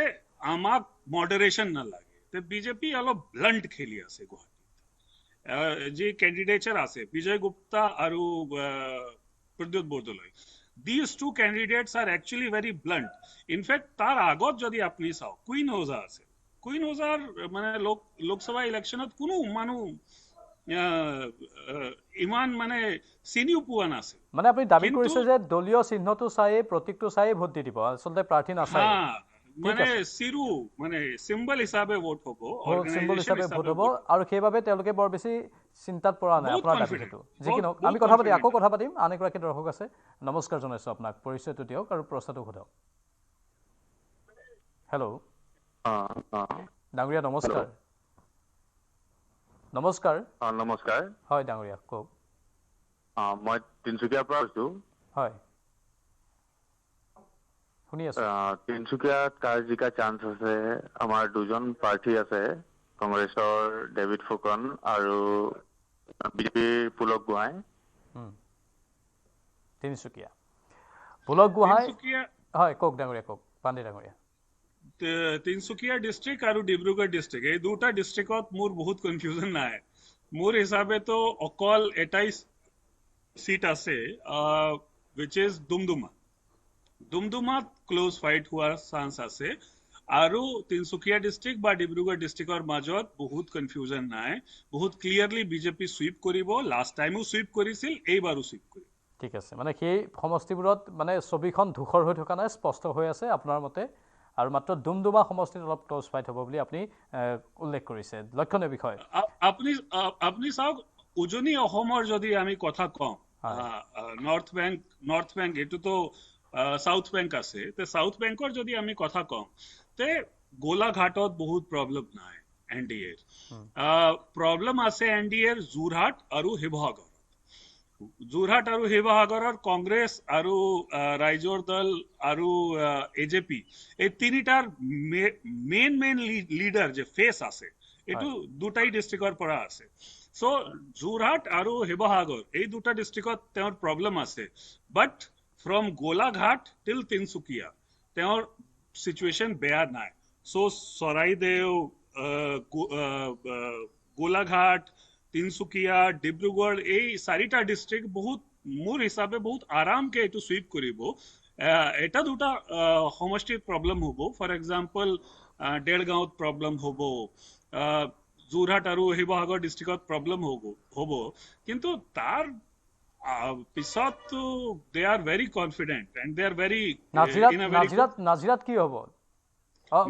আমাক মডাৰেশন নালাগে তে বিজেপি অলপ ব্লান্ট খেলি আছে গুৱাহাটীত যি কেণ্ডিডেটৰ আছে বিজয় গুপ্তা আৰু Pradyut Bordoloi these two candidates are actually very blunt in fact tar agot jodi apni sao queen hoza ase queen hoza mane lok sabha electionot kuno manu iman mane senior puan ase মানে আপুনি দাবী কৰিছে যে দলীয় চিহ্নটো চাই প্ৰতীকটো চাই ভোট দি দিব আচলতে প্ৰাৰ্থী নাচায় মানে সিৰু মানে সিম্বল হিচাপে ভোট হ'ব সিম্বল হিচাপে ভোট হ'ব আৰু সেইবাবে তেওঁলোকে বৰ বেছি চিন্তাত পৰা নাই আপোনাৰ দাবীটো যিকিনো আমি কথা পাতি আকৌ কথা পাতিম আন এগৰাকী দৰ্শক আছে নমস্কাৰ জনাইছোঁ আপোনাক পৰিচয়টো দিয়ক আৰু প্ৰশ্নটো সোধক হেল্ল' ডাঙৰীয়া নমস্কাৰ নমস্কাৰ নমস্কাৰ হয় ডাঙৰীয়া কওক মই তিনচুকীয়াৰ পৰা কৈছোঁ হয় শুনি আছোঁ তিনচুকীয়াত কাৰ জিকা চান্স আছে আমাৰ দুজন প্ৰাৰ্থী আছে কংগ্ৰেছৰ ডেভিড ফুকন আৰু বিজেপিৰ পুলক গোহাঁই তিনিচুকীয়া পুলক গোহাঁই হয় কওক ডাঙৰীয়া কওক পাণ্ডে ডাঙৰীয়া তিনচুকীয়া ডিষ্ট্ৰিক্ট আৰু ডিব্ৰুগড় ডিষ্ট্ৰিক্ট এই দুটা ডিষ্ট্ৰিক্টত মোৰ বহুত কনফিউজন নাই মোৰ হিচাপে তো অকল এটাই সিট আছে which is ডুমডুমাত ক্লোজ ফাইট হোৱাৰ চান্স আছে আৰু তিনচুকীয়া ডিষ্ট্ৰিক্ট বা ডিব্ৰুগড় ডিষ্ট্ৰিক্টৰ মাজত বহুত কনফিউজন নাই বহুত ক্লিয়াৰলি বিজেপি সুইপ কৰিব লাষ্ট টাইমো সুইপ কৰিছিল এইবাৰো সুইপ কৰিব ঠিক আছে মানে সেই সমষ্টিবোৰত মানে ছবিখন ধূসৰ হৈ থকা নাই স্পষ্ট হৈ আছে আপোনাৰ মতে আৰু মাত্ৰ ডুমডুমা সমষ্টিত অলপ ক্লজ ফাইট হ'ব বুলি আপুনি উল্লেখ কৰিছে লক্ষণীয় বিষয় আপুনি চাওক উজনি অসমৰ যদি আমি কথা কওঁ নৰ্থ বেংক এটোতো সাউথ বেংক আছে তে সাউথ বেংকৰ যদি আমি কথা কওঁ তে গোলাঘাটত বহুত প্ৰব্লেম নাই এনডিএৰ প্ৰব্লেম আছে এনডিএৰ যোৰহাট আৰু শিৱসাগৰৰ কংগ্ৰেছ আৰু ৰাইজৰ দল আৰু এজেপি এই তিনিটাৰ মেইন লিডাৰ যে ফেচ আছে এটো দুটাই ডিস্ট্ৰিক্টৰ পৰা আছে সো যোৰহাট আৰু শিৱসাগৰ এই দুটা ডিস্ট্ৰিক্টত তেওঁৰ প্ৰব্লেম আছে বাট ফ্ৰম গোলাঘাট টিল তিনসুকিয়া তেওঁৰ সিচুৱেশন বেয়া নাই সো চৰাইদেউ গোলাঘাট তিনসুকিয়া ডিব্ৰুগড় এই চাৰিটা ডিস্ট্ৰিক্ট বহুত মোৰ হিচাপে বহুত আৰামকে এটো সুইপ কৰিব এটা দুটা সমষ্টিৰ প্ৰব্লেম হ'ব ফৰ এক্সাম্পল ডেৰগাঁৱত প্ৰব্লেম হ'ব যোৰহাট আৰু শিৱসাগৰ ডিস্ট্ৰিক্টত প্ৰব্লেম হ'ব কিন্তু তাৰ পিছত they are very confident and they are very নাজিৰাত কি হ'ব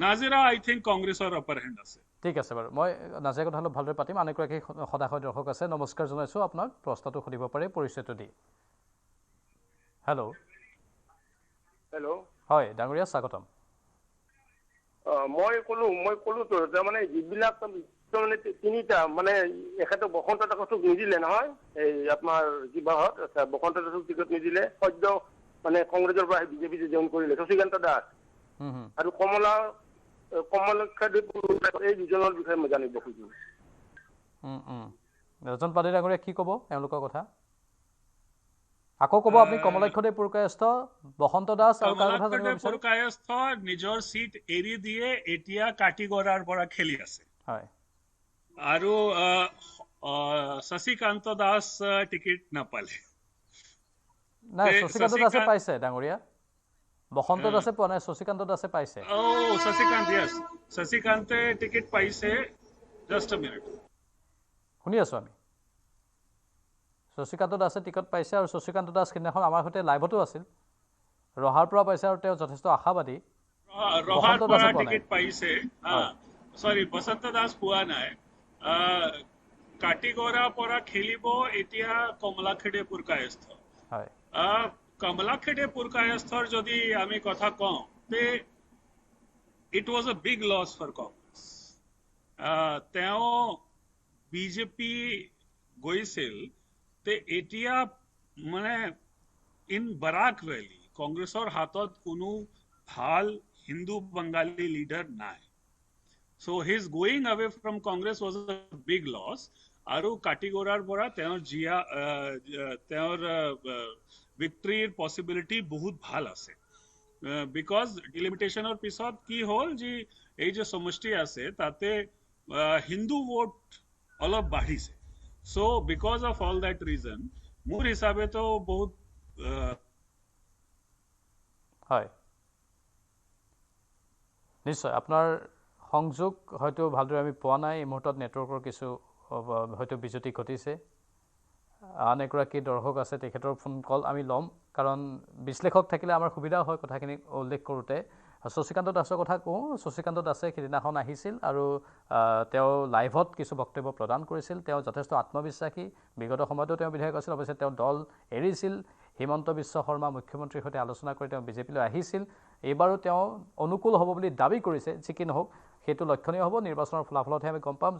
নাজিৰা আই থিংক কংগ্ৰেছৰ আপাৰ হেণ্ড আছে ঠিক আছে বাৰু মই নাজিৰা কথা অলপ ভালদৰে পাতিম আন এগৰাকী সদায় দৰ্শক আছে নমস্কাৰ জনাইছোঁ আপোনাক প্ৰশ্নটো সুধিব পাৰে পৰিচয়টো দি হেল্ল' হয় ডাঙৰীয়া স্বাগতম মই ক'লো তো তাৰমানে যিবিলাক মানে তিনিটা মানে এখেতে বসন্ত দাসক নিদিলে নহয় এই আপোনাৰ কিবাহত বসন্ত দাসক টিকট নিদিলে সদ্য মানে কংগ্ৰেছৰ পৰা বিজেপি জইন কৰিলে শশীকান্ত দাস আৰু কমলাক্ষা এই দুজনৰ বিষয়ে মই জানিব খুজিছোঁ ৰজন পাদে ডাঙৰীয়া কি ক'ব এওঁলোকৰ কথা আকৌ ক'ব আপুনি কমলাক্ষদেৱ পুৰকায়স্থ বসন্ত দাস আৰু কাৰ কথা জানিব বিচাৰে পুৰকায়স্থ নিজৰ সিট এৰি দিয়ে এতিয়া কাটিগড়াৰ পৰা খেলি আছে হয় আৰু শশীকান্ত দাস টিকেট নাপালে নাই শশীকান্ত দাসে পাইছে ডাঙৰীয়া বসন্ত দাসে পোৱা নাই শশীকান্ত দাসে পাইছে শশীকান্তে টিকেট পাইছে জাস্ট আ মিনিট শুনি আছো আমি শশীকান্ত দাসে টিকট পাইছে আৰু শশীকান্ত দাস সিদিনাখন আমাৰ সৈতে লাইভতো আছিল ৰহাৰ পৰা পাইছে আৰু তেওঁ যথেষ্ট আশাবাদী ৰহাৰ পৰা টিকেট পাইছে সৰি বসন্ত দাস পোৱা নাই কাটিগড়া পৰা খেলিব এতিয়া কমলাক্ষেত্ৰী পুৰকায়স্থ হয় কমলাক্ষেত্ৰী পুৰকায়স্থৰ যদি আমি কথা কওঁ তে it was a big loss for Congress তেওঁ বিজেপি গৈছিল তে এতিয়া মানে ইন বাৰাক ভেলী কংগ্ৰেছৰ হাতত কোনো ভাল হিন্দু বাঙালী লিডাৰ নাই so his going away from Congress was a big loss aru katigorar pora teor teor victory possibility bahut bhal ase because delimitation or pisot ki hol ji ei je samoshti ase tate hindu vote olop badhise so because of all that reason mur hisabe to bahut হয় নিশ্চয় আপোনাৰ সংযোগ হয়তো ভালদৰে আমি পোৱা নাই এই মুহূৰ্তত নেটৱৰ্কৰ কিছু হয়তো বিজুতি ঘটিছে আন এগৰাকী দৰ্শক আছে তেখেতৰ ফোন কল আমি ল'ম কাৰণ বিশ্লেষক থাকিলে আমাৰ সুবিধা হয় কথাখিনি উল্লেখ কৰোঁতে শশীকান্ত দাসৰ কথা কওঁ শশীকান্ত দাসে সিদিনাখন আহিছিল আৰু তেওঁ লাইভত কিছু বক্তব্য প্ৰদান কৰিছিল তেওঁ যথেষ্ট আত্মবিশ্বাসী বিগত সময়তো তেওঁ বিধায়ক আছিল অৱশ্যে তেওঁ দল এৰিছিল হিমন্ত বিশ্ব শৰ্মা মুখ্যমন্ত্ৰীৰ সৈতে আলোচনা কৰি তেওঁ বিজেপিলৈ আহিছিল এইবাৰো তেওঁ অনুকূল হ'ব বুলি দাবী কৰিছে যি কি নহওক সেইটো লক্ষণীয় হ'ব নিৰ্বাচনৰ ফলাফলতহে আমি গম পাম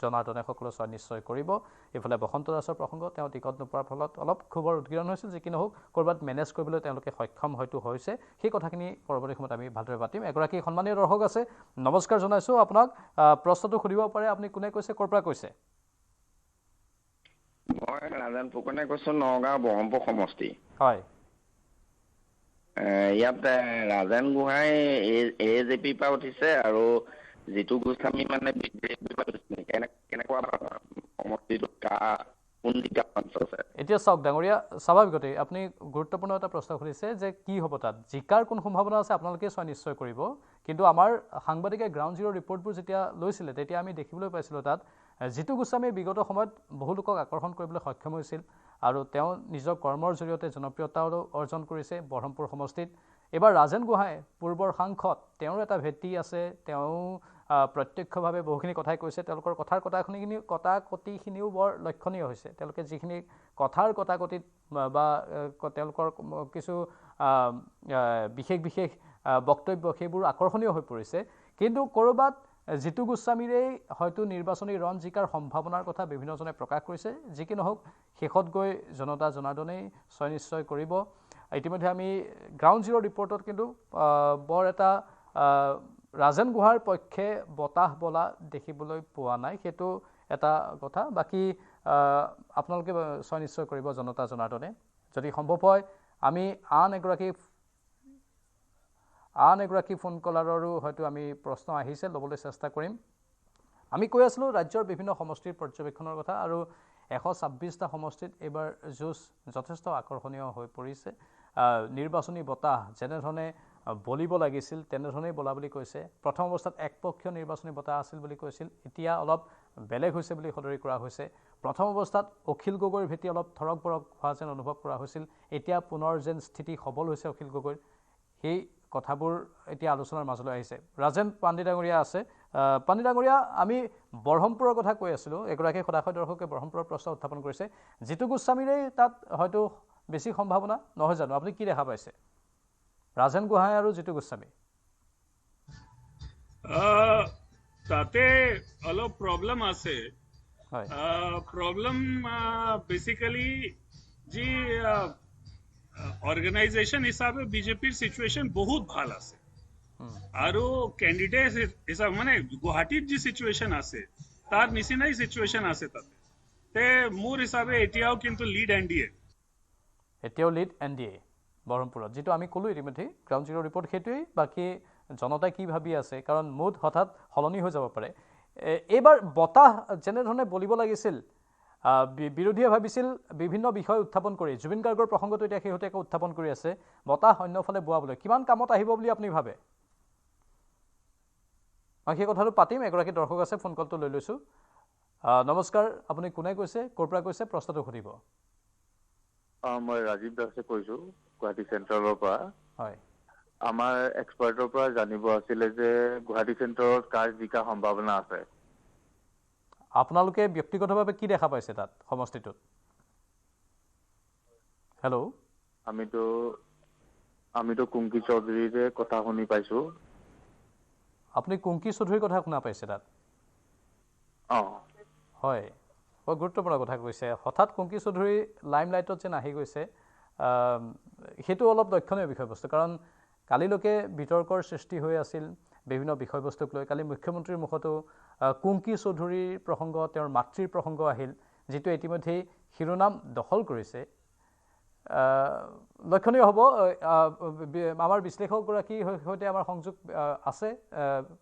জনাৰ্দনে সকলো চোৱা নিশ্চয় কৰিব এইফালে বসন্ত দাসৰ প্ৰসংগ তেওঁ টিকট নোপোৱাৰ ফলত অলপ ক্ষোভৰ উদ্গীৰণ হৈছিল যি কি নহওক ক'ৰবাত মেনেজ কৰিবলৈ তেওঁলোকে সক্ষম হয়তো হৈছে সেই কথাখিনি পৰৱৰ্তী সময়ত আমি ভালদৰে পাতিম এগৰাকী সন্মানীয় দৰ্শক আছে নমস্কাৰ জনাইছোঁ আপোনাক প্ৰশ্নটো সুধিব পাৰে আপুনি কোনে কৈছে ক'ৰ পৰা কৈছে মই ৰাজেন ফুকনে কৈছোঁ নগাঁও ব্ৰহ্মপুৰ সমষ্টি হয় ইয়াত ৰাজেন গোহাঁই এজেপিৰ পৰা উঠিছে আৰু জিতু গোস্বামী মানে কেনেকুৱা সমষ্টিটো কোন দিশত আছে এতিয়া চাওক ডাঙৰীয়া স্বাভাৱিকতে আপুনি গুৰুত্বপূৰ্ণ এটা প্ৰশ্ন সুধিছে যে কি হ'ব তাত জিকাৰ কোন সম্ভাৱনা আছে আপোনালোকে চোৱা নিশ্চয় কৰিব কিন্তু আমাৰ সাংবাদিকে গ্ৰাউণ্ড জিৰ' ৰিপৰ্টবোৰ যেতিয়া লৈছিলে তেতিয়া আমি দেখিবলৈ পাইছিলোঁ তাত জিতু গোস্বামীয়ে বিগত সময়ত বহু লোকক আকৰ্ষণ কৰিবলৈ সক্ষম হৈছিল আৰু তেওঁ নিজৰ কৰ্মৰ জৰিয়তে জনপ্ৰিয়তাও অৰ্জন কৰিছে বৰহমপুৰ সমষ্টিত এইবাৰ ৰাজেন গোহাঁই পূৰ্বৰ সাংসদ তেওঁৰ এটা ভেটি আছে তেওঁ প্ৰত্যক্ষভাৱে বহুখিনি কথাই কৈছে তেওঁলোকৰ কথাৰ কটাকটিখিনিও বৰ লক্ষণীয় হৈছে তেওঁলোকে যিখিনি কথাৰ কটাকটিত বা তেওঁলোকৰ কিছু বিশেষ বিশেষ বক্তব্য সেইবোৰ আকৰ্ষণীয় হৈ পৰিছে কিন্তু ক'ৰবাত জিতু গোস্বামীৰেই হয়তো নিৰ্বাচনী ৰণ জিকাৰ সম্ভাৱনাৰ কথা বিভিন্নজনে প্ৰকাশ কৰিছে যি কি নহওক শেষত গৈ জনতা জনাৰ্দনেই নিশ্চয় কৰিব ইতিমধ্যে আমি গ্ৰাউণ্ড জিৰ' ৰিপৰ্টত কিন্তু বৰ এটা ৰাজেন গোহাঁইৰ পক্ষে বতাহ বলা দেখিবলৈ পোৱা নাই সেইটো এটা কথা বাকী আপোনালোকে নিশ্চয় কৰিব জনতা জনাৰ্দনে যদি সম্ভৱ হয় আমি আন এগৰাকী ফোন কলাৰৰো হয়তো আমি প্ৰশ্ন আহিছে ল'বলৈ চেষ্টা কৰিম আমি কৈ আছিলোঁ ৰাজ্যৰ বিভিন্ন সমষ্টিৰ পৰ্যবেক্ষণৰ কথা আৰু 126টা সমষ্টিত এইবাৰ যুঁজ যথেষ্ট আকৰ্ষণীয় হৈ পৰিছে নিৰ্বাচনী বতাহ যেনেধৰণে বলিব লাগিছিল তেনেধৰণেই বলা বুলি কৈছে প্ৰথম অৱস্থাত একপক্ষীয় নিৰ্বাচনী বতাহ আছিল বুলি কৈছিল এতিয়া অলপ বেলেগ হৈছে বুলি সদৰি কৰা হৈছে প্ৰথম অৱস্থাত অখিল গগৈৰ ভেটি অলপ থৰক বৰক হোৱা যেন অনুভৱ কৰা হৈছিল এতিয়া পুনৰ যেন স্থিতি সবল হৈছে অখিল গগৈৰ সেই কথাবোৰ এতিয়া আলোচনাৰ মাজলৈ আহিছে ৰাজেন পাণ্ডি ডাঙৰীয়া আছে পাণ্ডি ডাঙৰীয়া আমি বৰহমপুৰৰ কথা কৈ আছিলোঁ এগৰাকী সদাশয় দৰ্শকে বৰহমপুৰৰ প্ৰশ্ন উত্থাপন কৰিছে জিতু গোস্বামীৰেই তাত হয়তো বেছি সম্ভাৱনা নহয় জানো আপুনি কি দেখা পাইছে ৰাজেন গোহাঁই আৰু জিতু গোস্বামী তাতে অলপ প্ৰব্লেম আছে হয় প্ৰব্লেম বেসিক্যালি যি অৰ্গানাইজেশন হিসাবে বিজেপিৰ সিচুয়েশন বহুত ভাল আছে আৰু ক্যান্ডিডেট হিসাবে মানে গুৱাহাটীত যি সিচুয়েশন আছে তাৰ নিচিনাই সিচুয়েশন আছে তাতে তে মোৰ হিসাবে এতিয়াও কিন্তু লিড এনডিএ বৰহমপুৰত যেটো আমি ক'লো ইতিমধ্যে গ্ৰাউণ্ড জিৰ' ৰিপৰ্ট সেইটোৱেই বাকি জনতাই কি ভাবি আছে কাৰণ মুড হঠাৎ হলনি হৈ যাব পাৰে এইবাৰ বতাহ যেনেধৰণে বলিব লাগিছিল বিৰোধীয়ে ভাবিছিল বিভিন্ন বিষয় উত্থাপন কৰি জুবিন গাৰ্গৰ প্ৰসংগটো এতিয়া শেহতীয়াকৈ উত্থাপন কৰি আছে বতাহ অন্যফালে বোৱাবলৈ কিমান কামত আহিব বুলি আপুনি ভাবে সেই কথাটো পাতিম এগৰাকী দৰ্শক আছে ফোন কলটো লৈ লৈছোঁ নমস্কাৰ আপুনি কোনে কৈছে ক'ৰ পৰা কৈছে প্ৰশ্নটো সুধিব মই ৰাজীৱ দাসে কৈছোঁ গুৱাহাটী চেণ্ট্ৰেলৰ পৰা হয় আমাৰ এক্সপাৰ্টৰ পৰা জানিব আছিলে যে গুৱাহাটী চেণ্ট্ৰেলত কাৰ জিকা সম্ভাৱনা আছে আপোনালোকে ব্যক্তিগতভাৱে কি দেখা পাইছে তাত সমষ্টিটোত হেল্ল' আমিতো কুংকি চৌধুৰীৰে কথা শুনি পাইছোঁ আপুনি কুংকি চৌধুৰীৰ কথা শুনা পাইছে তাত হয় বৰ গুৰুত্বপূৰ্ণ কথা কৈছে হঠাৎ কুংকি চৌধুৰী লাইমলাইটত যেন আহি গৈছে সেইটো অলপ লক্ষণীয় বিষয়বস্তু কাৰণ কালিলৈকে বিতৰ্কৰ সৃষ্টি হৈ আছিল বিভিন্ন বিষয়বস্তুক লৈ কালি মুখ্যমন্ত্ৰীৰ মুখতো কুংকি চৌধুৰীৰ প্ৰসংগ তেওঁৰ মাতৃৰ প্ৰসংগ আহিল যেটো ইতিমধ্যে শিৰোনাম দখল কৰিছে লক্ষণীয় হ'ব আমাৰ বিশ্লেষকগৰাকীৰ সৈতে আমাৰ সংযোগ আছে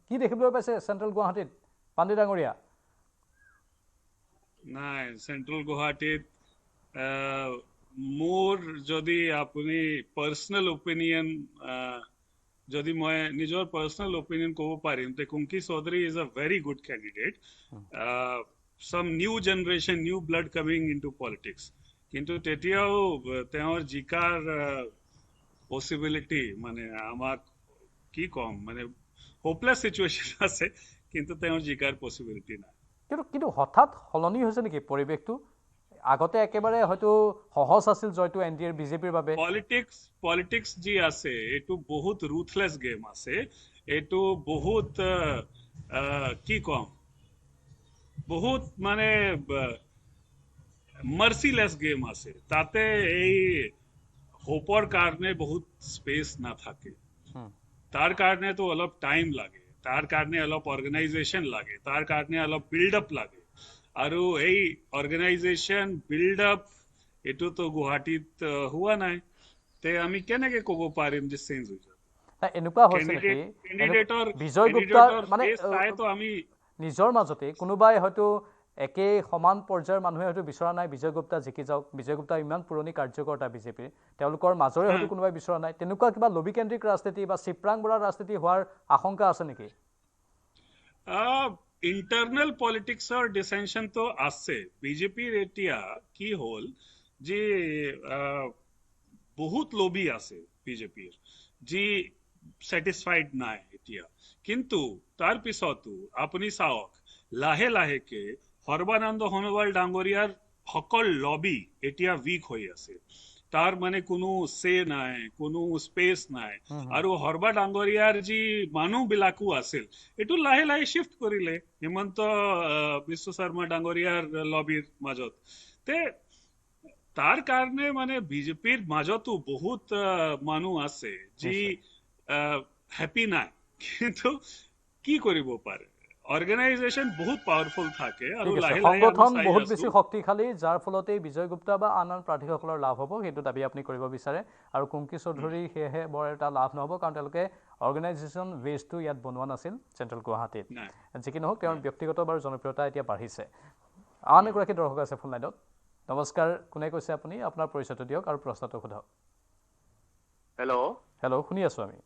কি দেখিবলৈ পাইছে চেণ্ট্ৰেল গুৱাহাটীত পাণ্ডি ডাঙৰীয়া নাই চেণ্ট্ৰেল গুৱাহাটীত মোৰ যদি আপুনি পাৰ্সোনেল ওপিনিয়ন যদি মই নিজৰ পাৰ্সোনেল ওপিনিয়ন ক'ব পাৰিম তে Kunki Choudhury is a very good candidate some new generation new blood coming into politics কিন্তু তেতিয়াও তেওঁৰ জিকাৰ পসিবিলিটি মানে আমাক কি কম মানে হোপলেস সিচুয়েশন আছে কিন্তু তেওঁৰ জিকাৰ পসিবিলিটি নাই কিন্তু হঠাৎ হলনি হৈছে নেকি পৰিবেশটো আগতে একেবাৰে হয়তো সহজ আছিল জয়টো এনডিএৰ বিজেপিৰ বাবে পলিটিক্স যি আছে এটো বহুত রুথলেস গেম আছে এটো বহুত কি কম বহুত মানে মার্সিলেস গেম আছে তাতে এই হোপৰ কাৰণে বহুত স্পেস না থাকে তাৰ কাৰণে তো অলপ টাইম লাগে তাৰ কাৰণে অলপ অৰ্গানাইজেশন লাগে তাৰ কাৰণে অলপ বিল্ড আপ লাগে আৰু এই অৰ্গানাইজেশন বিল্ড আপ এটো তো গুৱাহাটীত হোৱা নাই তে আমি কেনেকৈ ক'ব পাৰিম যে চেঞ্জ হৈ যাব এনেকুৱা হৈছে নেকি ক্যান্ডিডেটৰ বিজয় গুপ্তাৰ মানে তাইতো আমি নিজৰ মাজতে কোনোবাই হয়তো একে সমান পৰ্যায়ৰ মানুহে হয়তো বিচৰা নাই বিজয় গুপ্তা জিকি যাওক বিজয় গুপ্তা ইমান পুৰণি কাৰ্যকৰ্তা বিজেপিৰ তেওঁলোকৰ মাজৰে হয়তো কোনোবাই বিচৰা নাই তেনেকুৱা কিবা লবি কেন্দ্ৰিক ৰাজনীতি বা চিপ্ৰাং বৰাৰ ৰাজনীতি হোৱাৰ আশংকা আছে নেকি ইন্টাৰনাল পলিটিক্সৰ ডিসেনশন তো আছে বিজেপিৰ এতিয়া কি হল যে বহুত লবি আছে বিজেপিৰ যি ছেটিছফাইড নাই এতিয়া কিন্তু তাৰ পিছতো আপুনি চাওক লাহে লাহেকে সৰ্বানন্দ সোণোৱাল ডাঙৰীয়াৰ সকল লবি এতিয়া উইক হৈ আছে তাৰ মানে কোনো সে নাই কোনো স্পেচ নাই আৰু সৰ্বা ডাঙৰীয়াৰ যি মানুহবিলাকো আছিল এইটো লাহে লাহে শিফট কৰিলে হিমন্ত বিশ্ব শৰ্মা ডাঙৰীয়াৰ লবিৰ মাজত তে তাৰ কাৰণে মানে বিজেপিৰ মাজতো বহুত মানুহ আছে যি হ্যাপি নাই কিন্তু কি কৰিব পাৰে অৰ্গানাইজেশ্যন বহুত পাৱাৰফুল থাকে আৰু লাহে লাহে সংগঠন বহুত বেছি শক্তিশালী যাৰ ফলতে বিজয় গুপ্তা বা আন আন প্ৰাৰ্থীসকলৰ লাভ হ'ব সেইটো দাবী আপুনি কৰিব বিচাৰে আৰু কুংকি চৌধুৰী সেয়েহে বৰ এটা লাভ নহ'ব কাৰণ তেওঁলোকে অৰ্গানাইজেশ্যন বেছটো ইয়াত বনোৱা নাছিল চেণ্ট্ৰেল গুৱাহাটীত যি কি নহওক তেওঁৰ ব্যক্তিগত বাৰু জনপ্ৰিয়তা এতিয়া বাঢ়িছে আন এগৰাকী দৰ্শক আছে ফোন লাইনত নমস্কাৰ কোনে কৈছে আপুনি আপোনাৰ পৰিচয়টো দিয়ক আৰু প্ৰশ্নটো সোধক হেল্ল' শুনি আছোঁ আমি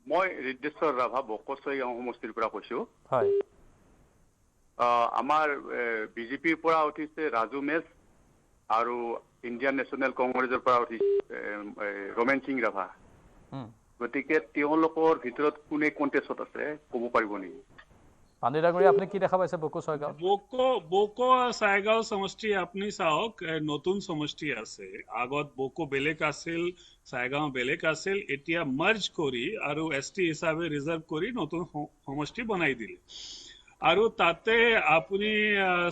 মই ৰিদ্ধেশ্বৰ ৰাভা বকচৈ গাঁও সমষ্টিৰ পৰা কৈছো হয় আমাৰ বিজেপিৰ পৰা উঠিছে ৰাজু মেছ আৰু ইণ্ডিয়ান নেশ্যনেল কংগ্ৰেছৰ পৰা উঠিছে ৰমেন সিং ৰাভা গতিকে তেওঁলোকৰ ভিতৰত কোনে কণ্টেষ্টত আছে ক'ব পাৰিব নেকি পাণ্ডে ডাঙৰীয়া আপুনি কি দেখা পাইছে বকো ছয়গাঁও বকো ছয়গাঁও সমষ্টি আপুনি চাওক নতুন সমষ্টি আছে আগত বকো বেলেগ আছিল ছয়গাঁও বেলেগ আছিল এতিয়া মাৰ্জ কৰি আৰু এছটি হিচাপে ৰিজাৰ্ভ কৰি নতুন সমষ্টি বনাই দিলে আৰু তাতে আপুনি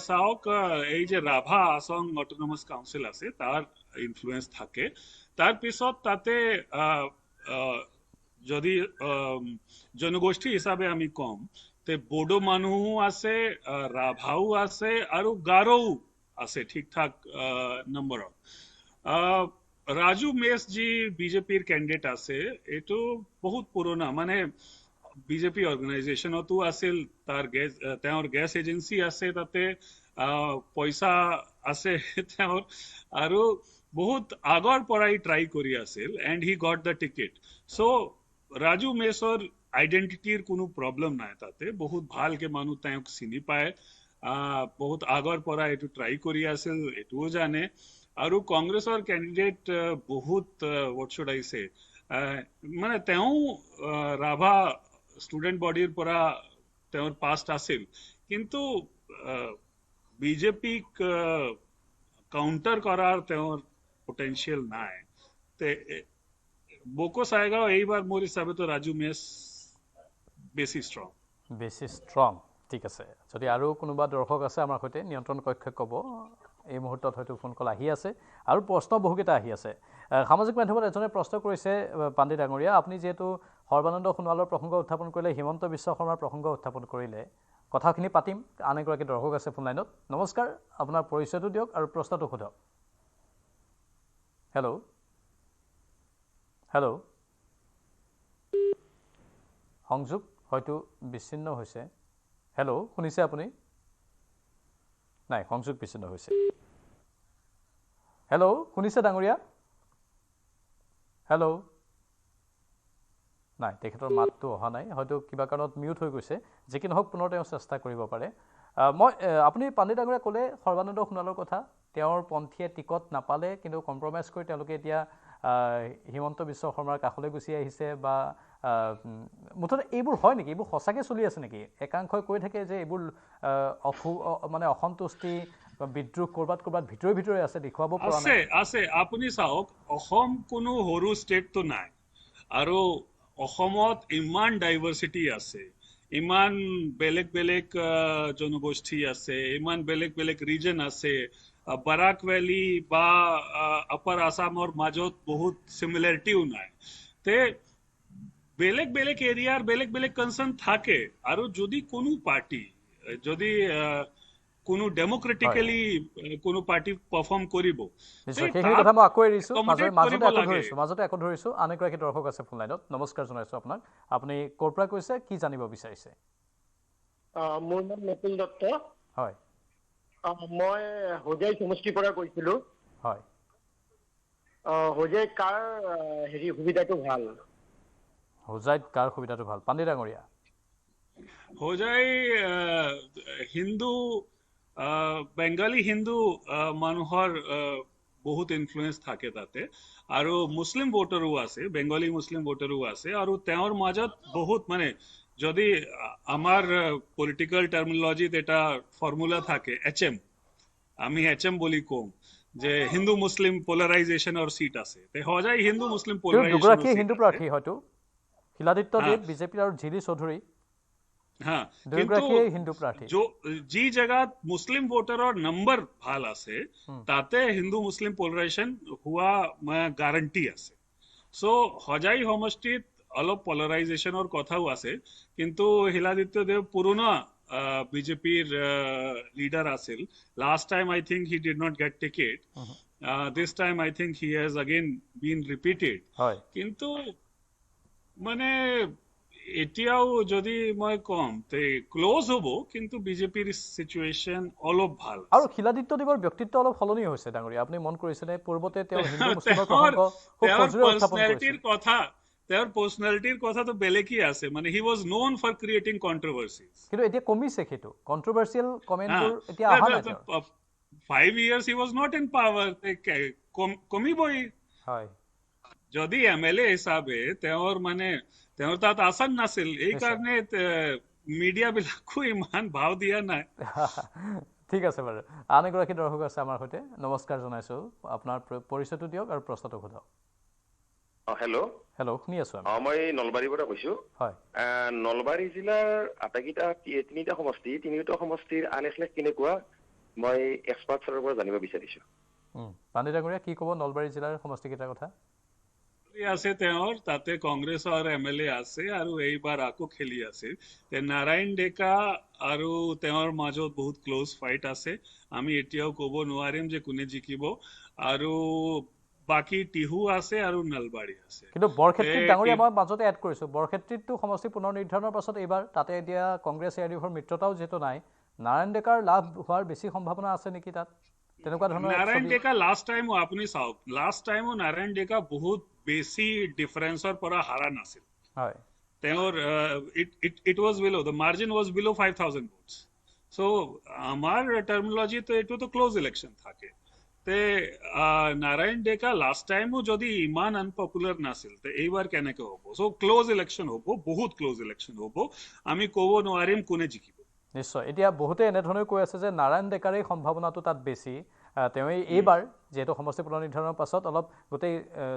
চাওক এই যে ৰাভা আছং অটোনমাছ কাউন্সিল আছে তাৰ ইনফ্লুৱেঞ্চ থাকে তাৰ পিছত তাতে যদি জনগোষ্ঠী হিচাপে আমি কম তে বড়ো মানুহো আছে ৰাভাও আছে আৰু গাৰোও আছে ঠিক ঠাক নম্বৰত ৰাজু মেছ যি বিজেপিৰ কেণ্ডিডেট আছে এইটো বহুত পুৰণা মানে বিজেপি অৰ্গানাইজেশ্যনতো আছিল তেওঁৰ গেছ এজেঞ্চি আছে তাতে পইচা আছে তেওঁৰ আৰু বহুত আগৰ পৰাই ট্ৰাই কৰি আছিল and he got the ticket so' Raju মেছৰ আইডেন্টিটিৰ কোনো প্ৰব্লেম নাই তাতে বহুত ভালকে মানুহ তেওঁক চিনি পায় বহুত আগৰ পৰা এইটো ট্ৰাই কৰি আছিল এইটোও জানে আৰু কংগ্ৰেছৰ কেণ্ডিডেট বহুত what should I say মানে তেওঁ ৰাভা ষ্টুডেণ্ট বডিৰ পৰা তেওঁৰ পাষ্ট আছিল কিন্তু বিজেপিক কাউণ্টাৰ কৰাৰ তেওঁৰ পটেনশিয়েল নাই তে বকো ছয়গাঁও এইবাৰ মোৰ হিচাপেতো ৰাজু মেছ বেছি ষ্ট্ৰং ঠিক আছে যদি আৰু কোনোবা দৰ্শক আছে আমাৰ সৈতে নিয়ন্ত্ৰণ কক্ষক ক'ব এই মুহূৰ্তত হয়তো ফোন কল আহি আছে আৰু প্ৰশ্ন বহুকেইটা আহি আছে সামাজিক মাধ্যমত এজনে প্ৰশ্ন কৰিছে পাণ্ডে ডাঙৰীয়া আপুনি যিহেতু সৰ্বানন্দ সোণোৱালৰ প্ৰসংগ উত্থাপন কৰিলে হিমন্ত বিশ্ব শৰ্মাৰ প্ৰসংগ উত্থাপন কৰিলে কথাখিনি পাতিম আন এগৰাকী দৰ্শক আছে ফোন লাইনত নমস্কাৰ আপোনাৰ পৰিচয়টো দিয়ক আৰু প্ৰশ্নটো সোধক হেল্ল' সংযোগ হয়তো বিচ্ছিন্ন হৈছে হেল্ল' শুনিছে আপুনি নাই সংযোগ বিচ্ছিন্ন হৈছে হেল্ল' শুনিছে ডাঙৰীয়া হেল্ল' নাই তেখেতৰ মাতটো অহা নাই হয়তো কিবা কাৰণত মিউট হৈ গৈছে যি কি নহওক পুনৰ তেওঁ চেষ্টা কৰিব পাৰে আপুনি পাণ্ডে ডাঙৰীয়া ক'লে সৰ্বানন্দ সোণোৱালৰ কথা তেওঁৰ পন্থীয়ে টিকট নাপালে কিন্তু কম্প্ৰমাইজ কৰি তেওঁলোকে এতিয়া হিমন্ত বিশ্ব শৰ্মাৰ কাষলৈ গুচি আহিছে বা মুঠতে এইবোৰ হয় নেকি এইবোৰ সঁচাকৈ চলি আছে নেকি একাংশই কৈ থাকে যে এইবোৰ মানে অসন্তুষ্টি বিদ্ৰোহ ক'ৰবাত ভিতৰে আছে দেখুৱাব পৰা নাই আছে আপুনি চাওক অসম কোনো সৰু ষ্টেটটো নাই আৰু অসমত ইমান ডাইভাৰ্চিটি আছে ইমান বেলেগ বেলেগ জনগোষ্ঠী আছে ইমান বেলেগ বেলেগ ৰিজন আছে বাৰাক ভেলী বা আপাৰ আসামৰ মাজত বহুত সিমিলাৰিটিও নাই তে বেলেগ বেলেগ এৰিয়াৰ বেলেগ বেলেগ কনসাৰ্ন থাকে আৰু যদি কোনো পাৰ্টি যদি কোনো ডেমক্ৰেটিক্যালি কোনো পাৰ্টি পাৰফৰ্ম কৰিব সেইখিনি কথা মই আকৌ এৰিছোঁ মাজতে আকৌ ধৰিছোঁ আন এগৰাকী দৰ্শক আছে ফোন লাইনত নমস্কাৰ জনাইছোঁ আপোনাক আপুনি ক'ৰ পৰা কৈছে কি জানিব বিচাৰিছে মোৰ নাম নকুল দত্ত হয় মই হোজাই সমষ্টিৰ পৰা কৈছিলোঁ হয় হোজাই কাৰ সুবিধাটো ভাল হোজাইত কাৰ সুবিধাটো ভাল পাণ্ডে ডাঙৰীয়া হোজাই হিন্দু বেংগলী হিন্দু মানুহৰ বহুত ইনফ্লুয়েন্স থাকে তাতে আৰু মুছলিম ভোটাৰো আছে বেংগলী মুছলিম ভোটাৰো আছে আৰু তেওঁৰ মাজত বহুত মানে যদি আমাৰ পলিটিক্যাল টাৰ্মিনোলজিত এটা ফৰ্মুলা থাকে HM আমি HM বলি কম যে হিন্দু মুসলিম পোলাৰাইজেশনৰ সিট আছে তে হৈ যায় হিন্দু মুসলিম পোলাৰাইজেশন হিন্দু প্ৰাৰ্থী হয়তো শিলাদিত্য দেৱ বিজেপিৰ আৰু ঝিলি চৌধুৰী হ্যাঁ দুয়োগৰাকী হিন্দু প্ৰাৰ্থী যি জায়গাত মুসলিম ভোটাৰৰ নম্বৰ ভাল আছে তাতে হিন্দু মুসলিম পোলাৰাইজেশন হোৱা গ্যাৰান্টি আছে সো হজাই সমষ্টিত অলপ পোলাৰাইজেশনৰ কথাও আছে কিন্তু শিলাদিত্য দেৱ পুৰণা বিজেপিৰ লিডাৰ আছিল last time I think he did not get ticket this time I think he has again been repeated কিন্তু মানে এতিয়াও যদি মই কম তে ক্লোজ হ'ব কিন্তু বিজেপিৰ সিচুৱেশন অলপ ভাল আৰু শিলাদিত্য দেৱৰ ব্যক্তিত্ব অলপ সলনি হৈছে ডাঙৰীয়া আপুনি মন কৰিছেনে পূৰ্বতে তেওঁ হিন্দু মুছলিমৰ প্ৰসংগ খুব সজোৰে উত্থাপন কৰিছিল তেওঁৰ পাৰ্সোনালিটিৰ কথা তো বেলেগই আছে মানে হি ওয়াজ নোন ফৰ ক্ৰিয়েটিং কন্ট্ৰোভাৰ্সিজ কিন্তু এতিয়া কমিছে সেইটো কন্ট্ৰোভাৰ্সিয়াল কমেন্টবোৰ এতিয়া আহা নাই 5 years he was not in power কমিবই হয় যদি এমএলএ হিচাপে তেওঁৰ মানে তেওঁৰ তাত আসন নাছিল এই কাৰণে মিডিয়া বিলাকো ইমান ভাও দিয়া নাই ঠিক আছে বাৰু আন এগৰাকী দৰ্শক আছে আমাৰ সৈতে নমস্কাৰ জনাইছো আপোনাৰ পৰিচয়টো দিয়ক আৰু প্ৰশ্নটো সোধক হেল্ল' শুনি আছো মই নলবাৰীৰ পৰা কৈছো হয় নলবাৰী জিলাৰ আটাইকেইটা তিনিটা সমষ্টিৰ আলেখলেখ কেনেকুৱা মই এক্সপাৰ্ট ছাৰৰ পৰা জানিব বিচাৰিছো পাণ্ডে ডাঙৰীয়া কি ক'ব নলবাৰী জিলাৰ সমষ্টিকেইটাৰ কথা আছে তেওঁৰ তাতে কংগ্ৰেছৰ এমএলএ আছে আৰু এইবাৰ আকৌ খেলি আছে তে নাৰায়ণ ডেকা আৰু তেওঁৰ মাজত বহুত ক্লোজ ফাইট আছে আমি এতিয়াও ক'ব নোৱাৰিম যে কোনে জিকিব আৰু বাকি টিহু আছে আৰু নলবাৰী আছে কিন্তু বৰক্ষেত্ৰীত ডাঙৰীয়া মই মাজতে এড কৰিছো বৰক্ষেত্ৰীতটো সমষ্টি পুনৰ নিৰ্ধাৰণৰ পাছত এইবাৰ তাতে এতিয়া কংগ্ৰেছ এআইডিএফৰ মিত্ৰতাও যেটো নাই নাৰায়ণ ডেকাৰ লাভ হোৱাৰ বেছি সম্ভাৱনা আছে নেকি তাত তেনেকুৱা ধৰণৰ নাৰায়ণ ডেকা লাষ্ট টাইম আপুনি চাওক লাষ্ট টাইম নাৰায়ণ ডেকা বহুত বেছি ডিফাৰেন্সৰ পৰা হাৰা নাছিল হয় তেওঁৰ ইট ওয়াজ বিলো দ্য মাৰ্জিন ওয়াজ বিলো 5000 ভোটস সো আমাৰ টাৰ্মিনোলজি তো এটো তো ক্লোজ ইলেকশন থাকে তে নাৰায়ণ ডেকা লাষ্ট টাইমও যদি ইমান আনপপুলাৰ নাছিল তে এইবাৰ কেনেকৈ হ'ব সো ক্লোজ ইলেকশন হ'ব বহুত ক্লোজ ইলেকশন হ'ব আমি ক'ব নোৱাৰিম কোনে জিকিব নিশ্চয় এতিয়া বহুতে এনে ধৰণে কৈ আছে যে নাৰায়ণ ডেকাৰে সম্ভাৱনাটো তাত বেছি তেওঁ এইবাৰ যেটো সমষ্টি পুনৰ নিৰ্ধাৰণৰ পাছত অলপ গোটেই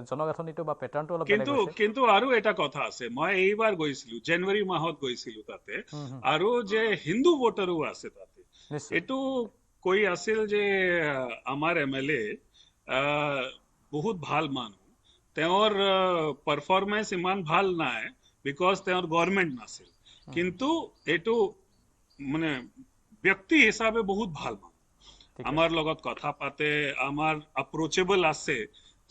জনগাঁথনিটো বা প্যাটাৰ্নটো অলপ বেলেগ হৈছে কিন্তু আৰু এটা কথা আছে মই এইবাৰ গৈছিলো জানুৱাৰী মাহত গৈছিলো তাতে আৰু যে হিন্দু ভোটাৰো আছে তাতে এটো কৈ আছিল যে আমাৰ এমএলএ বহুত ভাল মানুহ তেওঁৰ পাৰফৰম্যান্স ইমান ভাল নাই বিকজ তেওঁৰ গভৰ্ণমেন্ট নাছিল কিন্তু এটো মানে ব্যক্তি হিচাপে বহুত ভাল মানুহ আমার লগত কথা পাতে আমার অ্যাপ্রোচেবল আছে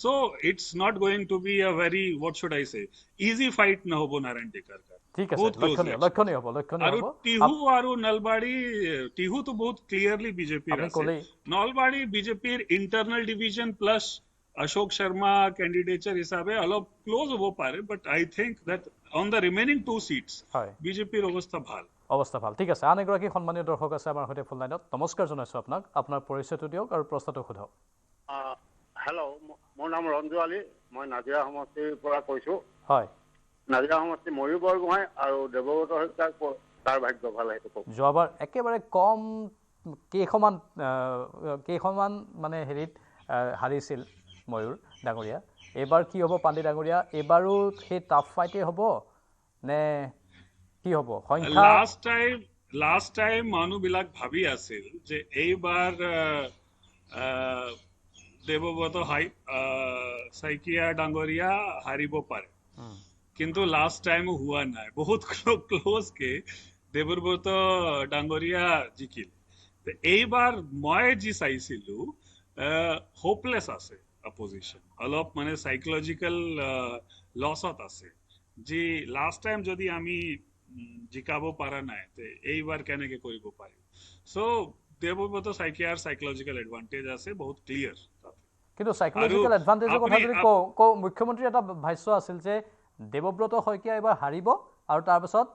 so it's not going to be a very what should I say easy fight না হবো নারায়ণ ডেকার ঠিক আছে লক্ষণীয় হ'ব আৰু টিহু আৰু নলবাৰী টিহু তো বহুত ক্লিয়াৰলি বিজেপিৰ আছে নলবাৰী বিজেপিৰ internal division plus Ashok Sharma ক্যান্ডিডেটৰ হিচাপে অলপ ক্লোজ হ'ব পাৰে but I think that on the remaining 2 seats বিজেপিৰ অৱস্থা ভাল ঠিক আছে আন এগৰাকী সন্মানীয় দৰ্শক আছে আমাৰ সৈতে ফোন লাইনত নমস্কাৰ জনাইছো আপোনাক আপোনাৰ পৰিচয়টো দিয়ক আৰু প্ৰশ্নটো সোধক হেল্ল' মোৰ নাম ৰঞ্জু আলী মই নাজিৰা সমষ্টিৰ পৰা কৈছো হয় নাজিৰা সমষ্টি ময়ূৰ বৰগোহাঁই আৰু দেৱব্ৰত হত্যাৰ তাৰ ভাগ্য ভাল সেইটো কওক যোৱাবাৰ একেবাৰে কম কেইখনমান মানে হেৰিত হাৰিছিল ময়ূৰ ডাঙৰীয়া এইবাৰ কি হ'ব পাণ্ডে ডাঙৰীয়া এইবাৰো সেই টাফ ফাইটে হ'ব নে কি হ'ব সংখ্যা লাষ্ট টাইম মানুহবিলাক ভাবি আছিল যে এইবাৰ দেৱব্ৰত শইকীয়া ডাঙৰীয়া হাৰিব পাৰে কিন্তু লাষ্ট টাইম হোৱা নাই বহুত ক্লোজ কে দেৱব্ৰত ডাঙৰীয়া জিকিল এইবাৰ মই যি চাইছিলো হোপলেছ আছে অপজিশন অলপ মানে সাইকোলজিক্যাল লছত আছে যি লাষ্ট টাইম যদি আমি জিকাব পাৰা নাই তে এইবাৰ কেনেকৈ কৰিব পাৰিম সো দেৱব্ৰত শইকীয়াৰ সাইকোলজিক্যাল এডভান্টেজ আছে বহুত ক্লিয়াৰ কিন্তু সাইকোলজিক্যাল এডভান্টেজৰ কথা যদি মুখ্যমন্ত্ৰীৰ এটা ভাষ্য আছিল যে দেৱব্ৰত শইকীয়া এবাৰ হাৰিব আৰু তাৰ পাছত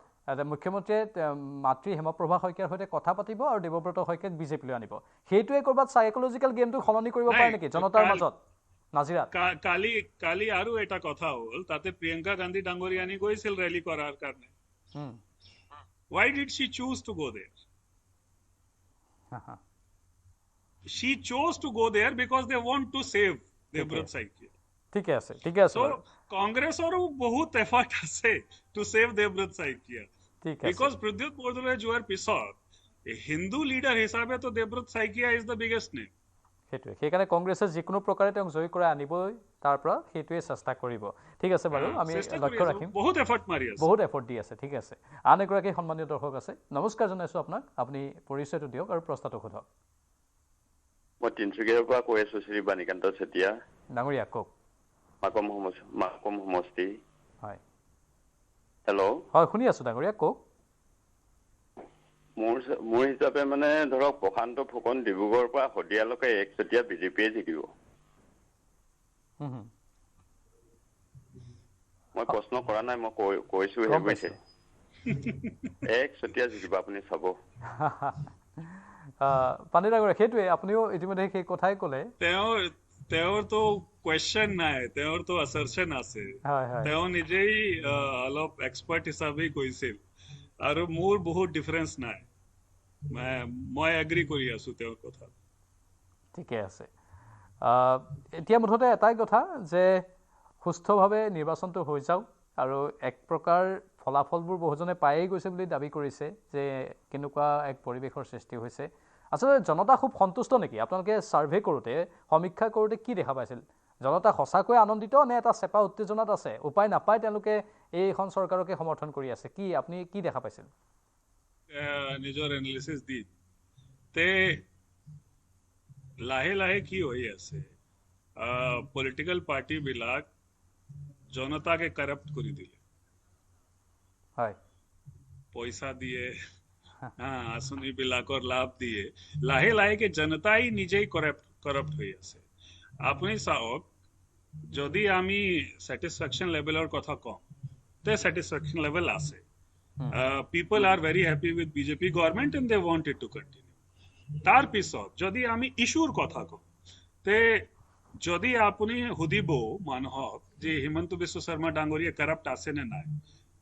মুখ্যমন্ত্ৰীয়ে মাতৃ হেমপ্ৰভা শইকীয়াৰ সৈতে কথা পাতিব আৰু দেৱব্ৰত শইকীয়াক বিজেপিলৈ আনিব সেইটোৱে কৰবাত সাইকোলজিক্যাল গেমটো খলনি কৰিব পাৰে নেকি জনতাৰ মাজত নাজিৰাত কালি আৰু এটা কথা হ'ল তাতে প্ৰিয়ংকা গান্ধী ডাঙৰীয়ানী গৈছিল ৰেলী কৰাৰ কাৰণে why did she choose to go there she chose to go there because they want to save Devrot Saikia ঠিক আছে so কংগ্ৰেছৰো বহুত এফৰ্ট আছে to save Devrot Saikia because Pradyut Bordoloi যোৱাৰ পিছত হিন্দু লিডাৰ হিচাপে তো Devrot Saikia is the biggest name সেইটোৱে সেইকাৰণে কংগ্ৰেছে যিকোনো প্ৰকাৰে তেওঁক জয় কৰা আনিবই তাৰ পৰা সেইটোৱে চেষ্টা কৰিব ঠিক আছে বাৰু আমি লক্ষ্য ৰাখিম বহুত এফৰ্ট মাৰি আছে বহুত এফৰ্ট দি আছে ঠিক আছে আন এগৰাকী সন্মানীয় দৰ্শক আছে নমস্কাৰ জনাইছো আপোনাক আপুনি পৰিচয়টো দিয়ক আৰু প্ৰশ্নটো সোধক মই তিনচুকীয়াৰ পৰা কৈ আছো শ্ৰী বাণীকান্ত চেতিয়া ডাঙৰীয়া কওক মাকম সমষ্টি হয় হেল্ল' হয় শুনি আছো ডাঙৰীয়া কওক মোৰ হিচাপে মানে ধৰক প্ৰশান্ত ফুকন ডিব্ৰুগড়ৰ পৰা হদিয়ালৈকে একচেতিয়া বিজেপিয়ে জিকিব মই প্ৰশ্ন কৰা নাই মই কৈছো হে গৈছে একচেতিয়া জিকিব আপুনি চাব পানী ডাঙৰীয়া সেইটোৱে আপুনিও ইতিমধ্যে সেই কথাই ক'লে তেওঁৰতো কুৱেশ্যন নাই তেওঁৰতো আছাৰশ্যন আছে তেওঁ নিজেই অলপ এক্সপাৰ্ট হিচাপে কৈছিল আৰু মোৰ বহুত ডিফাৰেন্স নাই মই এগ্ৰি কৰি আছো তেওঁৰ কথা ঠিকে আছে এতিয়া মুঠতে এটাই কথা যে সুস্থভাৱে নিৰ্বাচনটো হৈ যাওক আৰু এক প্ৰকাৰ ফলাফলবোৰ বহুজনে পায়েই গৈছে বুলি দাবী কৰিছে যে কেনেকুৱা এক পৰিৱেশৰ সৃষ্টি হৈছে আচলতে জনতা খুব সন্তুষ্ট নেকি আপোনালোকে সাৰ্ভে কৰোঁতে সমীক্ষা কৰোঁতে কি দেখা পাইছিল জনতা সঁচাকৈ আনন্দিত নে এটা চেপা উত্তেজনাত আছে উপায় নাপায় তেওঁলোকে এইখন চৰকাৰকে সমৰ্থন কৰি আছে কি আপুনি কি দেখা পাইছিল নিজৰ এনালিসিস দি তে লাহে লাহে কি হৈ আছে পলিটিক্যাল পাৰ্টি বিলাক জনতাকে কাৰাপ্ট কৰি দিলে হয় পইচা দিয়ে আঁচনি বিলাকৰ লাভ দিয়ে লাহে লাহে জনতাই নিজেই কাৰাপ্ট হৈ আছে আপুনি চাওক যদি আমি স্যাটিসফ্যাকশন লেভেলৰ কথা কম তে স্যাটিসফ্যাকশন লেভেল আছে people are very happy with BJP government and they want it to continue tar pisot jodi ami issue kotha ko te jodi apuni hudibo manhok je Himanto Biswa Sharma dangoriya corrupt ase ne nai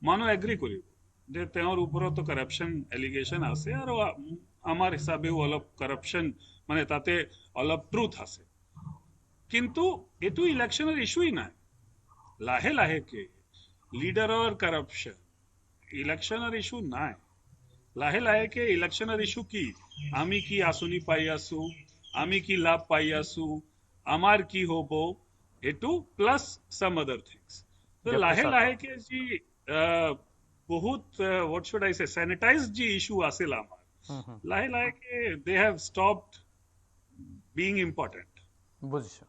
mano agree koribo je teor uporo to corruption allegation ase aro amar hisabe olop corruption mane tate olop truth ase kintu etu election er issue nai lahe lahe ke leader or corruption ইলেকশনের ইস্যু নাই লাহে লাহেকে ইলেকশনের ইস্যু কি আমি কি আসনি পাই আছো আমি কি লাভ পাই আছো আমার কি হব এটু প্লাস সাম আদার থিংস তো লাহে লাহেকে জি বহুত what should I say sanitise G issue আছিল আমার লাহে লাহেকে they have stopped being important বুজিছো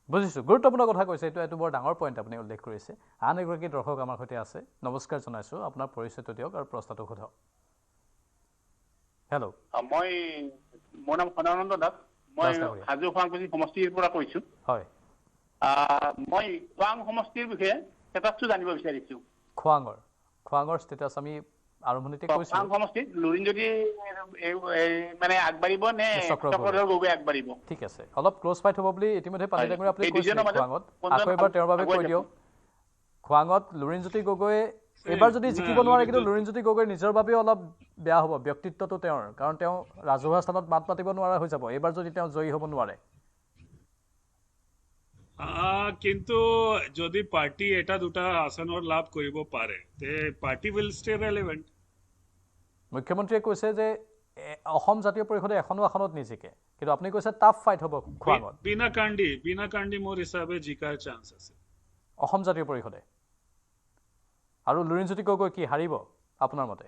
গুৰুত্বপূৰ্ণ কথা কৈছে এইটো বৰ ডাঙৰ পইণ্ট আপুনি উল্লেখ কৰিছে আন এগৰাকী দৰ্শক আমাৰ সৈতে আছে নমস্কাৰ জনাইছো আপোনাৰ পৰিচয়টো দিয়ক আৰু প্ৰশ্নটো সোধক হেল্ল' মোৰ নাম সদানন্দ দাস মই হাজো খোৱাংকুছি সমষ্টিৰ পৰা কৈছো হয় মই খোৱাং সমষ্টিৰ বিষয়ে ষ্টেটাছটো জানিব বিচাৰিছো খোৱাঙৰ ষ্টেটাছ আমি আৰম্ভণিতে কৈছো খোৱাং সমষ্টিত লুৰিণজ্যোতি মানে আগবাঢ়িব নে চক্ৰধৰ গগৈ আগবাঢ়িব ঠিক আছে অলপ ক্লোজ ফাইট হ'ব বুলি ইতিমধ্যে পানী ডাঙৰীয়া আপুনি কৈছে খোৱাঙত আকৌ এবাৰ তেওঁৰ বাবে কৈ দিয়ক খোৱাঙত লুৰিণজ্যোতি গগৈ এবাৰ যদি জিকিব নোৱাৰে কিন্তু লুৰিণজ্যোতি গগৈ নিজৰ বাবে অলপ বেয়া হ'ব ব্যক্তিত্বটো তেওঁৰ কাৰণ তেওঁ ৰাজহুৱা স্থানত মাত মাতিব নোৱাৰা হৈ যাব এবাৰ যদি তেওঁ জয়ী হ'ব নোৱাৰে কিন্তু যদি পাৰ্টি এটা দুটা আসনৰ লাভ কৰিব পাৰে তে পাৰ্টি উইল ষ্টে ৰেলেভেন্ট মুখ্যমন্ত্ৰীয়ে কৈছে যে অসম জাতীয় পৰিষদে এখনো আসনত নিজিকে কিন্তু আপুনি কৈছে টাফ ফাইট হ'ব খোৱাঙত বিনা কাণ্ডি মোৰ হিচাপে জিকাৰ চান্স আছে অসম জাতীয় পৰিষদে আৰু লুৰিণজ্যোতি গগৈ কি হাৰিব আপোনাৰ মতে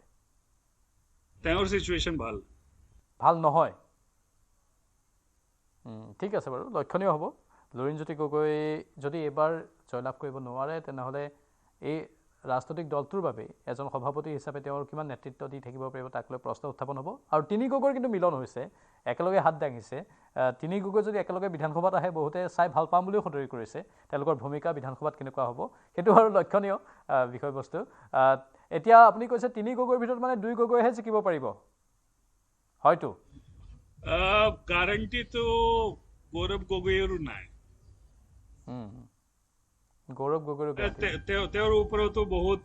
তেওঁৰ সিচুৱেশ্যন ভাল নহয় ঠিক আছে বাৰু লক্ষণীয় হ'ব লুৰিণজ্যোতি গগৈ যদি এবাৰ জয়লাভ কৰিব নোৱাৰে তেনেহ'লে এই ৰাজনৈতিক দলটোৰ বাবে এজন সভাপতি হিচাপে তেওঁৰ কিমান নেতৃত্ব দি থাকিব পাৰিব তাক লৈ প্ৰশ্ন উত্থাপন হ'ব আৰু তিনি গগৈৰ কিন্তু মিলন হৈছে একেলগে হাত দাঙিছে তিনি গগৈ যদি একেলগে বিধানসভাত আহে বহুতে চাই ভাল পাম বুলিও সদৰি কৰিছে তেওঁলোকৰ ভূমিকা বিধানসভাত কেনেকুৱা হ'ব সেইটো আৰু লক্ষণীয় বিষয়বস্তু এতিয়া আপুনি কৈছে 3 গগৈৰ ভিতৰত মানে 2 গগৈহে জিকিব পাৰিব হয়তো গ্যাৰান্টি তো গৌৰৱ গগৈৰ নাই গৌৰৱ গগৈৰ তেওঁৰ ওপৰতো বহুত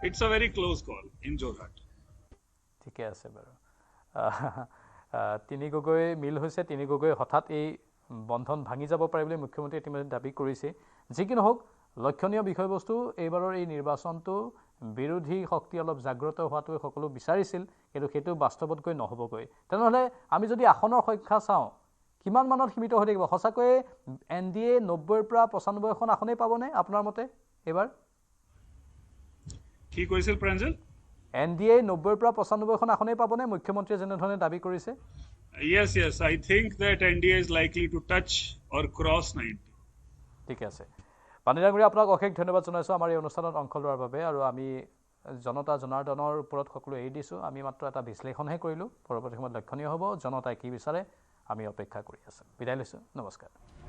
it's a very close call in Jorhat ঠিকে আছে বাৰু 3 গগৈ মিল হৈছে 3 গগৈ হঠাৎ এই বন্ধন ভাঙি যাব পাৰে বুলি মুখ্যমন্ত্ৰী ইতিমধ্যে দাবী কৰিছে যি কি নহওক লক্ষণীয় বিষয়বস্তু এইবাৰৰ এই নিৰ্বাচনটো বিৰোধী শক্তি অলপ জাগ্ৰত হোৱাটো সকলো বিচাৰিছিল কিন্তু সেইটো বাস্তৱত গৈ নহবগৈ তেনেহলে আমি যদি আসনৰ সংখ্যা চাওঁ কিমান মানত সীমিত হৈ থাকিব সঁচাকৈ এনডিএ 90 পৰা 95 খন আসনেই পাবনে আপোনাৰ মতে এবাৰ কি কৈছিল প্ৰাঞ্জল এনডিএ 90 পৰা 95 খন আসনেই পাবনে মুখ্যমন্ত্ৰীয়ে যেনে ধৰণে দাবী কৰিছে yes I think that NDA is likely to touch or cross 90 ঠিক আছে পানীৰাগুৰি আপোনাক অশেষ ধন্যবাদ জনাইছো আমাৰ এই অনুষ্ঠানত অংশ লোৱাৰ বাবে আৰু আমি জনতা জনাৰ্দনৰ ওপৰত সকলো এৰি দিছো আমি মাত্ৰ এটা বিশ্লেষণহে কৰিলো পৰৱৰ্তী সময়ত লক্ষণীয় হ'ব জনতাই কি বিচাৰে আমি অপেক্ষা কৰি আছো বিদায় লৈছো নমস্কাৰ